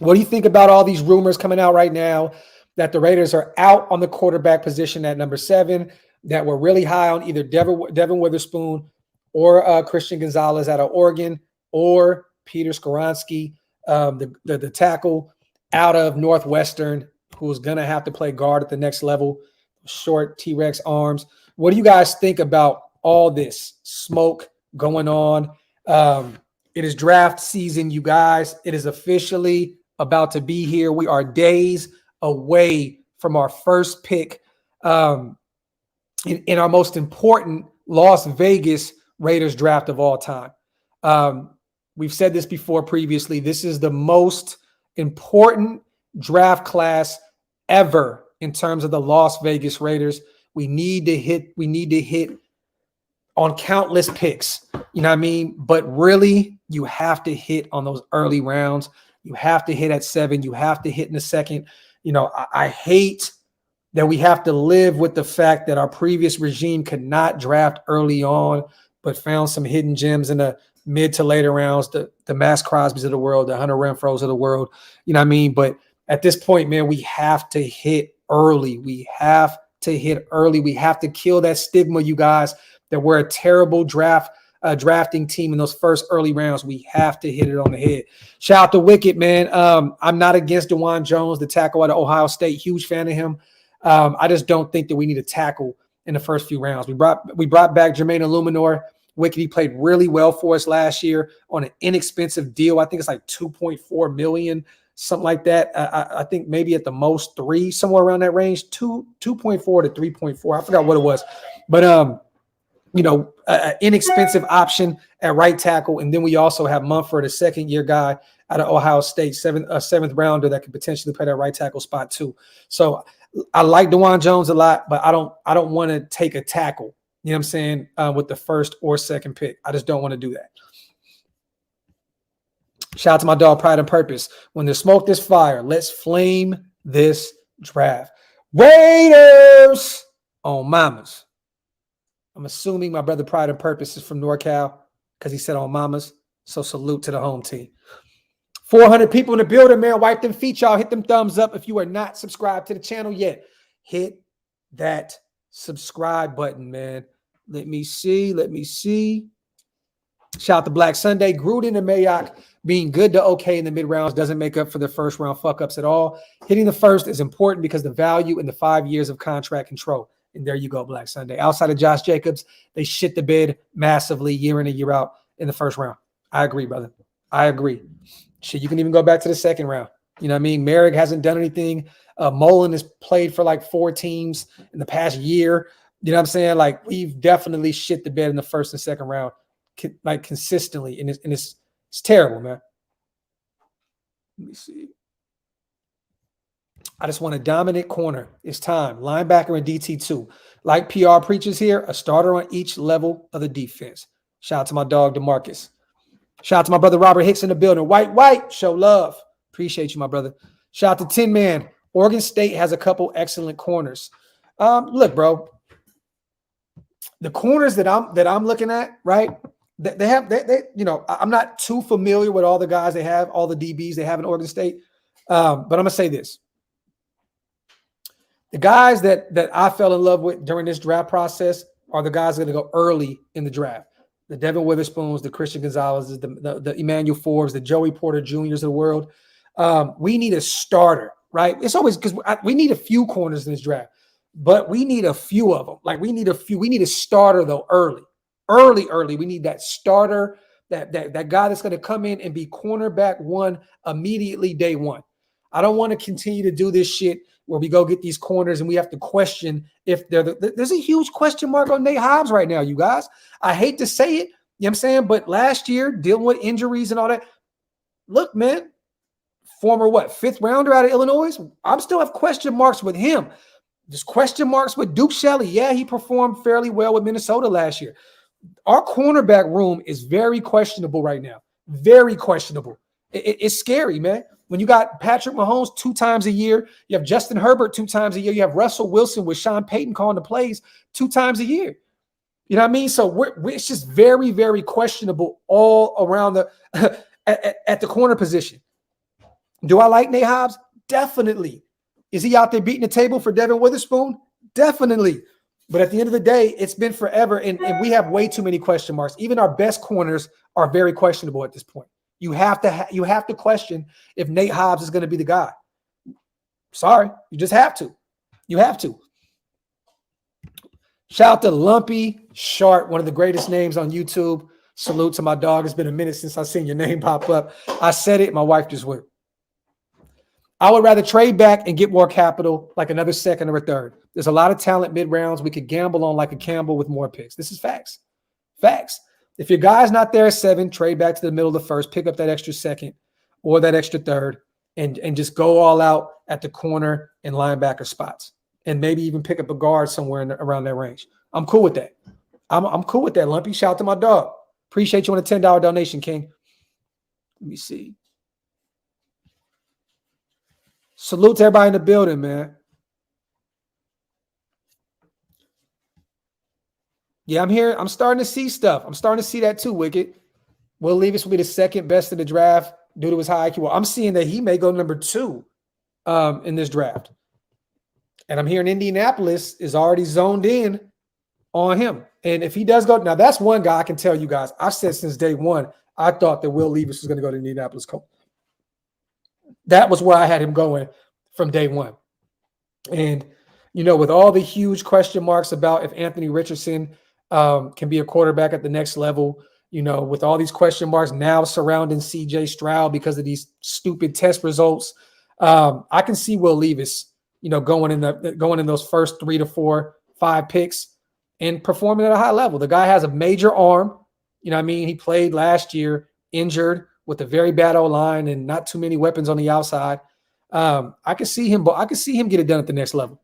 What do you think about all these rumors coming out right now that the Raiders are out on the quarterback position at number 7, that we're really high on either Devin Witherspoon or Christian Gonzalez out of Oregon, or Peter Skoronski, the tackle out of Northwestern, who's going to have to play guard at the next level, short T-Rex arms. What do you guys think about all this smoke going on? It is draft season, you guys. It is officially about to be here. We are days away from our first pick in our most important Las Vegas Raiders draft of all time. We've said this before previously. This is the most important draft class ever in terms of the Las Vegas Raiders. We need to hit on countless picks. You know what I mean? But really, you have to hit on those early rounds. You have to hit at 7. You have to hit in the second. You know, I hate that we have to live with the fact that our previous regime could not draft early on, but found some hidden gems in the mid to later rounds, the Max Crosbys of the world, the Hunter Renfros of the world. You know what I mean? But at this point, man, we have to hit early. We have to hit early. We have to kill that stigma, you guys, that we're a terrible drafting team in those first early rounds. We have to hit it on the head. Shout out to Wicked, man. I'm not against DeJuan Jones, the tackle out of Ohio State. Huge fan of him. I just don't think that we need a tackle in the first few rounds. We brought back Jermaine Illuminor. Wicked, he played really well for us last year on an inexpensive deal. I think it's like $2.4 million, something like that. I think maybe at the most 3, somewhere around that range, 2.4 to 3.4. I forgot what it was, but an inexpensive option at right tackle, and then we also have Mumford, a second-year guy out of Ohio State, seventh rounder that could potentially play that right tackle spot too. So I like DeJuan Jones a lot, but I don't want to take a tackle. You know what I'm saying? With the first or second pick. I just don't want to do that. Shout out to my dog, Pride and Purpose. When there's smoke, there's fire. Let's flame this draft. Raiders on mamas. I'm assuming my brother Pride and Purpose is from NorCal because he said on mamas. So salute to the home team. 400 people in the building, man. Wipe them feet, y'all. Hit them thumbs up. If you are not subscribed to the channel yet, hit that subscribe button, man. Let me see. Shout out to Black Sunday. Gruden and Mayock being good to okay in the mid rounds doesn't make up for the first round fuck ups at all. Hitting the first is important because the value in the 5 years of contract control. And there you go, Black Sunday. Outside of Josh Jacobs, they shit the bed massively year in and year out in the first round. I agree, brother. I agree. Shit, you can even go back to the second round. You know what I mean? Merrick hasn't done anything. Mullen has played for like 4 teams in the past year. You know what I'm saying? Like, we've definitely shit the bed in the first and second round, like consistently. And it's terrible, man. Let me see. I just want a dominant corner. It's time. Linebacker and DT2. Like PR preaches here, a starter on each level of the defense. Shout out to my dog, DeMarcus. Shout out to my brother, Robert Hicks in the building. White, show love. Appreciate you, my brother. Shout out to Tin Man. Oregon State has a couple excellent corners. Look, bro. The corners that I'm looking at, right? They have I'm not too familiar with all the guys they have, all the DBs they have in Oregon State. But I'm gonna say this. The guys that I fell in love with during this draft process are the guys that are going to go early in the draft. The Devin Witherspoons, the Christian Gonzalez's, the Emmanuel Forbes, the Joey Porter Jr.'s of the world. We need a starter right? It's always because we need a few corners in this draft, but we need a few of them. Like we need a few. We need a starter though early. We need that starter, that guy that's going to come in and be cornerback one immediately day one. I don't want to continue to do this shit where we go get these corners and we have to question if there's a huge question mark on Nate Hobbs right now, you guys. I hate to say it, you know what I'm saying? But last year, dealing with injuries and all that, look, man, former fifth rounder out of Illinois, I still have question marks with him. There's question marks with Duke Shelley. Yeah, he performed fairly well with Minnesota last year. Our cornerback room is very questionable right now. Very questionable. It's scary, man. When you got Patrick Mahomes 2 times a year, you have Justin Herbert 2 times a year, you have Russell Wilson with Sean Payton calling the plays 2 times a year. You know what I mean? So it's just very, very questionable all around at the corner position. Do I like Nate Hobbs? Definitely. Is he out there beating the table for Devin Witherspoon? Definitely. But at the end of the day, it's been forever, and we have way too many question marks. Even our best corners are very questionable at this point. You have to question if Nate Hobbs is going to be the guy. Sorry, you just have to. You have to. Shout out to Lumpy Sharp, one of the greatest names on YouTube. Salute to my dog. It's been a minute since I've seen your name pop up. I said it. My wife just went. I would rather trade back and get more capital, like another second or a third. There's a lot of talent mid-rounds we could gamble on like a Campbell with more picks. This is facts. Facts. If your guy's not there at 7, trade back to the middle of the first, pick up that extra second or that extra third, and just go all out at the corner and linebacker spots. And maybe even pick up a guard somewhere around that range. I'm cool with that. I'm cool with that, Lumpy. Shout out to my dog. Appreciate you on a $10 donation, King. Let me see. Salute to everybody in the building, man. Yeah, I'm here. I'm starting to see stuff. I'm starting to see that too, Wicked. Will Levis will be the second best in the draft due to his high IQ. Well, I'm seeing that he may go number 2 in this draft. And I'm hearing Indianapolis is already zoned in on him. And if he does go, now that's one guy I can tell you guys. I've said since day one, I thought that Will Levis was going to go to Indianapolis Colts. That was where I had him going from day one. And, you know, with all the huge question marks about if Anthony Richardson can be a quarterback at the next level, you know, with all these question marks now surrounding CJ Stroud because of these stupid test results, I can see Will Levis, you know, going in those first 3 to 4, 5 picks and performing at a high level. The guy has a major arm. You know what I mean? He played last year injured with a very bad O-line and not too many weapons on the outside. I can see him get it done at the next level.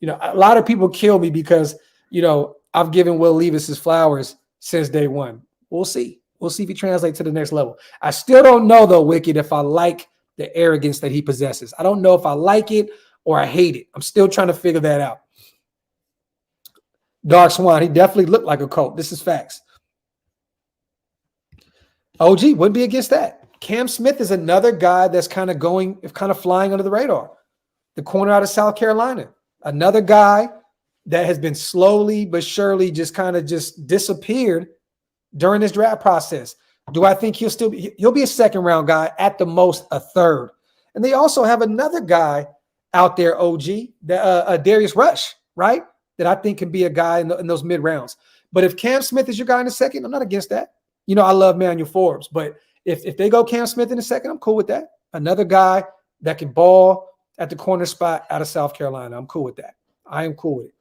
You know, a lot of people kill me because, you know, I've given Will Levis his flowers since day one. We'll see. We'll see if he translates to the next level. I still don't know, though, Wicked, if I like the arrogance that he possesses. I don't know if I like it or I hate it. I'm still trying to figure that out. Dark Swan, he definitely looked like a Colt. This is facts. OG wouldn't be against that. Cam Smith is another guy that's kind of flying under the radar. The corner out of South Carolina. Another guy that has been slowly but surely just disappeared during this draft process. Do I think he'll be a second round guy, at the most a third? And they also have another guy out there, OG, Darius Rush, right? That I think can be a guy in those mid rounds. But if Cam Smith is your guy in the second, I'm not against that. You know, I love Manuel Forbes, but if they go Cam Smith in the second, I'm cool with that. Another guy that can ball at the corner spot out of South Carolina. I'm cool with that. I am cool with it.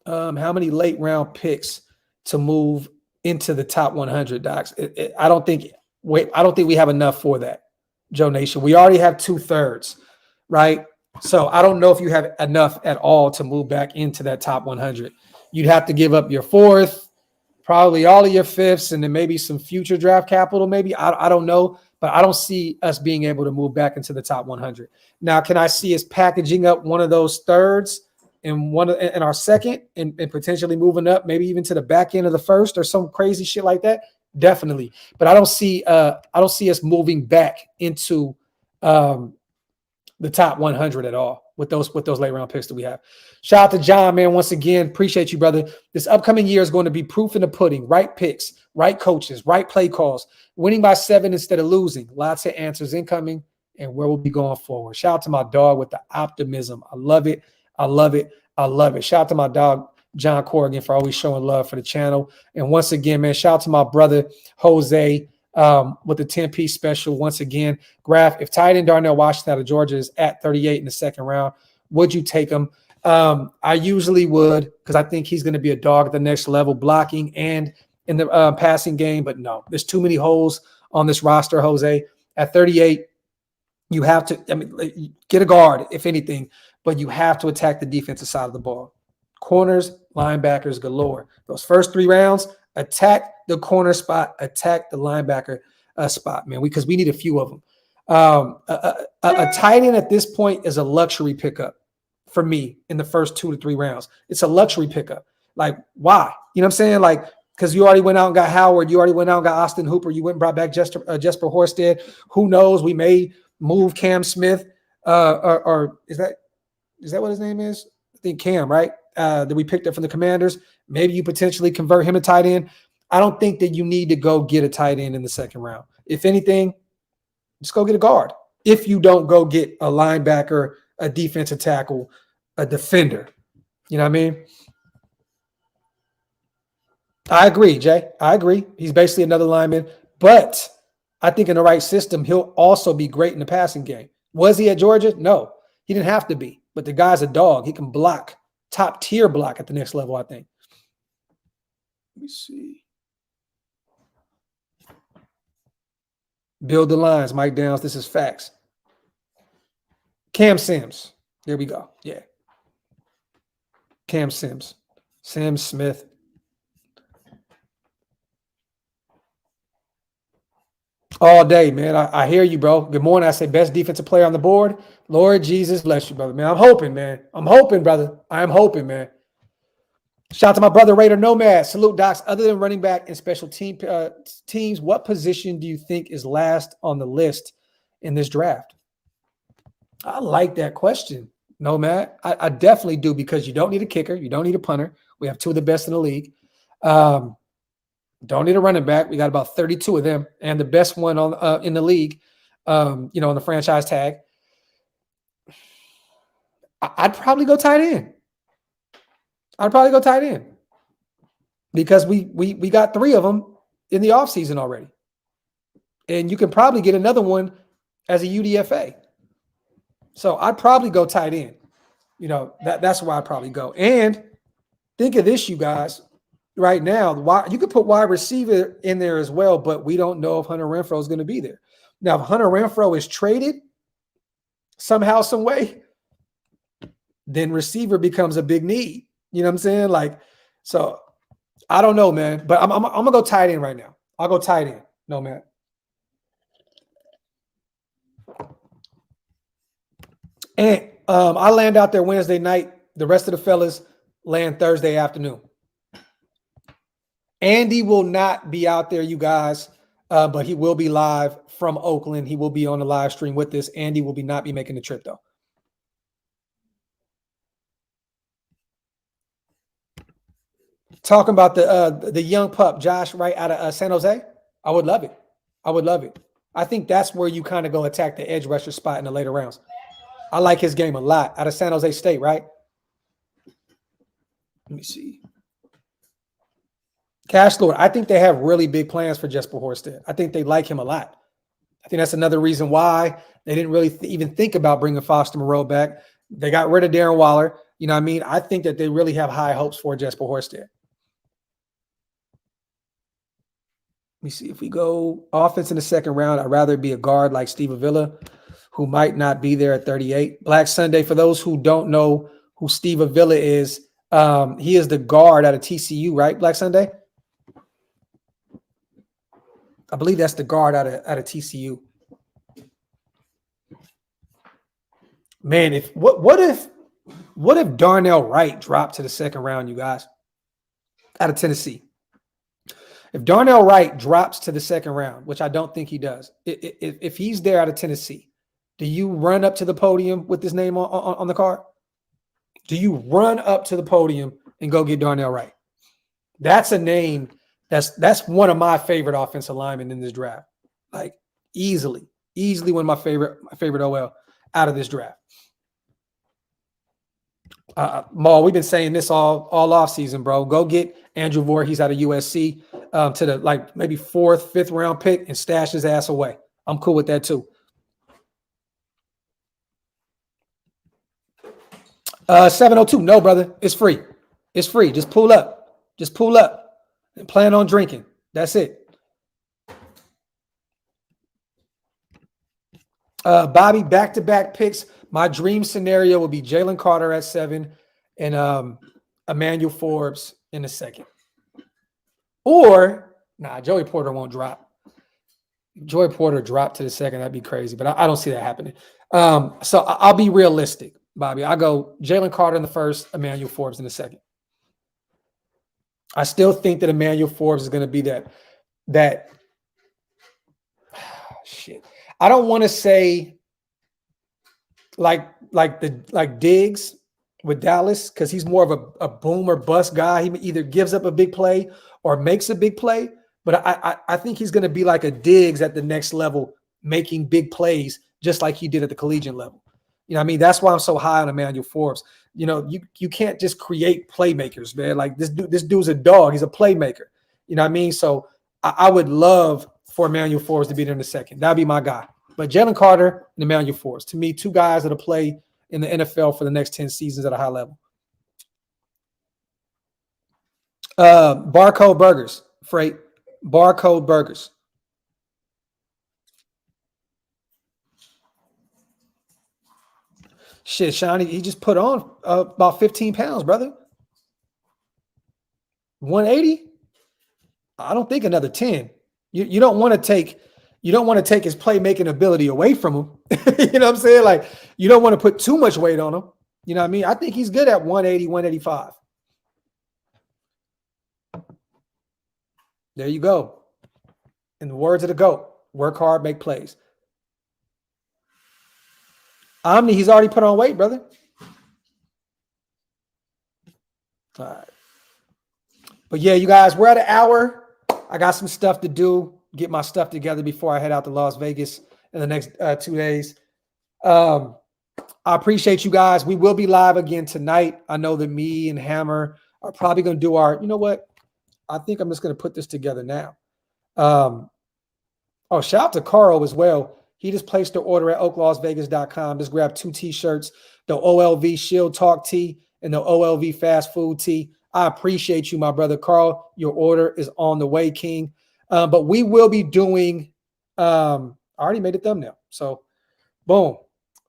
How many late round picks to move into the top 100, Docs? I don't think we have enough for that, Joe Nation. We already have 2/3, right? So I don't know if you have enough at all to move back into that top 100. You'd have to give up your 4th, probably all of your 5ths, and then maybe some future draft capital. Maybe I don't know, but I don't see us being able to move back into the top 100. Now, can I see us packaging up one of those 3rds and our second, and potentially moving up, maybe even to the back end of the 1st or some crazy shit like that? Definitely, but I don't see us moving back into the top 100 at all. with those late round picks that we have. Shout out to John, man. Once again, appreciate you, brother. This upcoming year is going to be proof in the pudding. Right picks, right coaches, right play calls, winning by 7 instead of losing. Lots of answers incoming, and where we'll be going forward. Shout out to my dog with the optimism. I love it. I love it. I love it. Shout out to my dog, John Corrigan, for always showing love for the channel. And once again, man, shout out to my brother, Jose, with the 10-piece special. Once again, Graphk, if tight end Darnell Washington out of Georgia is at 38 in the second round, would you take him? I usually would, because I think he's going to be a dog at the next level, blocking and in the passing game. But no, there's too many holes on this roster, Jose. At 38, you have to, get a guard, if anything, but you have to attack the defensive side of the ball. Corners, linebackers galore. Those first 3 rounds, attack the corner spot, attack the linebacker spot, man, because we need a few of them. A tight end at this point is a luxury pickup for me in the first 2 to 3 rounds. It's a luxury pickup. Like, why? You know what I'm saying? Like, because you already went out and got Howard. You already went out and got Austin Hooper. You went and brought back Jesper Horsted. Who knows? We may move Cam Smith. Or is that what his name is? I think Cam, right? That we picked up from the Commanders. Maybe you potentially convert him to tight end. I don't think that you need to go get a tight end in the second round. If anything, just go get a guard. If you don't go get a linebacker, a defensive tackle, a defender. You know what I mean? I agree, Jay. I agree. He's basically another lineman. But I think in the right system, he'll also be great in the passing game. Was he at Georgia? No. He didn't have to be. But the guy's a dog. He can block. Top tier block at the next level, I think. Let me see. Build the lines, Mike Downs. This is facts. Cam Sims. There we go. Yeah. Cam Sims. Sims Smith. All day, man. I hear you, bro. Good morning. I say best defensive player on the board. Lord Jesus, bless you, brother, man. I'm hoping, man. I'm hoping, brother. I am hoping, man. Shout out to my brother, Raider Nomad. Salute, Docs. Other than running back and special teams, what position do you think is last on the list in this draft? I like that question, Nomad. I definitely do, because you don't need a kicker. You don't need a punter. We have 2 of the best in the league. Don't need a running back. We got about 32 of them, and the best one on in the league, on the franchise tag. I'd probably go tight end. Because we got 3 of them in the offseason already. And you can probably get another one as a UDFA. So I'd probably go tight end. That's where I'd probably go. And think of this, you guys. Right now, you could put wide receiver in there as well, but we don't know if Hunter Renfrow is going to be there. Now, if Hunter Renfrow is traded somehow, some way, then receiver becomes a big need. You know what I'm saying? Like, so I don't know, man. But I'm gonna go tight end right now. I'll go tight end. No, man. And I land out there Wednesday night. The rest of the fellas land Thursday afternoon. Andy will not be out there, you guys, but he will be live from Oakland. He will be on the live stream with this. Andy will not be making the trip, though. Talking about the young pup, Josh, right out of San Jose. I would love it. I think that's where you kind of go attack the edge rusher spot in the later rounds. I like his game a lot. Out of San Jose State, right? Let me see. Cash Lord, I think they have really big plans for Jesper Horsted. I think they like him a lot. I think that's another reason why they didn't really even think about bringing Foster Moreau back. They got rid of Darren Waller. You know what I mean? I think that they really have high hopes for Jesper Horsted. Let me see. If we go offense in the second round, I'd rather be a guard like Steve Avila, who might not be there at 38. Black Sunday, for those who don't know who Steve Avila is, he is the guard out of TCU, right, Black Sunday? I believe that's the guard out of TCU. Man, what if Darnell Wright dropped to the second round, you guys, out of Tennessee? If Darnell Wright drops to the second round, which I don't think he does, if he's there out of Tennessee, Do you run up to the podium with this name on the card? Do you run up to the podium and go get Darnell Wright? That's a name that's one of my favorite offensive linemen in this draft. Like easily one of my favorite OL out of this draft. Maul, we've been saying this all off season, bro. Go get Andrew Voorhees out of USC to the like maybe 4th, 5th round pick and stash his ass away. I'm cool with that too. 702. No, brother. It's free. It's free. Just pull up. Just pull up and plan on drinking. That's it. Bobby, back-to-back picks. My dream scenario would be Jalen Carter at 7 and Emmanuel Forbes in the 2nd. Or, Joey Porter won't drop. If Joey Porter dropped to the 2nd, that'd be crazy, but I don't see that happening. So I'll be realistic, Bobby. I go Jalen Carter in the 1st, Emmanuel Forbes in the 2nd. I still think that Emmanuel Forbes is going to be that shit. I don't want to say like Diggs with Dallas because he's more of a boom or bust guy. He either gives up a big play or makes a big play. But I think he's going to be like a Diggs at the next level, making big plays just like he did at the collegiate level. You know what I mean? That's why I'm so high on Emmanuel Forbes. You know, you can't just create playmakers, man. Like this dude's a dog. He's a playmaker. You know what I mean? So I would love for Emmanuel Forbes to be there in the 2nd. That'd be my guy. But Jalen Carter and Emmanuel Forbes, to me, 2 guys that'll play in the NFL for the next 10 seasons at a high level. Barcode Burgers, Freight. Barcode Burgers. Shit, Shawnee, he just put on about 15 pounds, brother. 180? I don't think another 10. You don't want to take his playmaking ability away from him. You know what I'm saying? Like, you don't want to put too much weight on him. You know what I mean? I think he's good at 180, 185. There you go. In the words of the GOAT, work hard, make plays. Omni, he's already put on weight, brother. All right. But yeah, you guys, we're at an hour. I got some stuff to do. Get my stuff together before I head out to Las Vegas in the next 2 days. I appreciate you guys. We will be live again tonight. I know that me and Hammer are probably going to do our, you know what? I think I'm just going to put this together now. Shout out to Carl as well. He just placed the order at OakLosVegas.com. Just grabbed 2 T-shirts, the OLV Shield Talk tee and the OLV Fast Food tee. I appreciate you, my brother Carl. Your order is on the way, King. But we will be doing I already made a thumbnail. So, boom.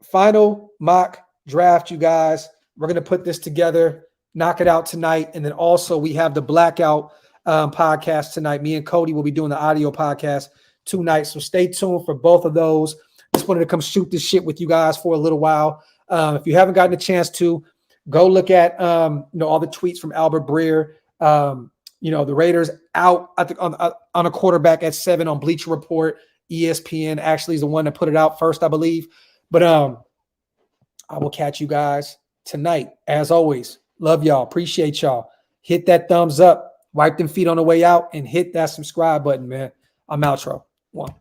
Final mock draft, you guys. We're going to put this together, knock it out tonight. And then also we have the Blackout podcast tonight. Me and Cody will be doing the audio podcast tonight. So stay tuned for both of those. Just wanted to come shoot this shit with you guys for a little while. If you haven't gotten a chance to, go look at all the tweets from Albert Breer. The Raiders out, I think, on a quarterback at 7 on Bleacher Report. ESPN actually is the one that put it out first, I believe. But I will catch you guys tonight. As always, love y'all. Appreciate y'all. Hit that thumbs up. Wipe them feet on the way out and hit that subscribe button, man. I'm outro. 1.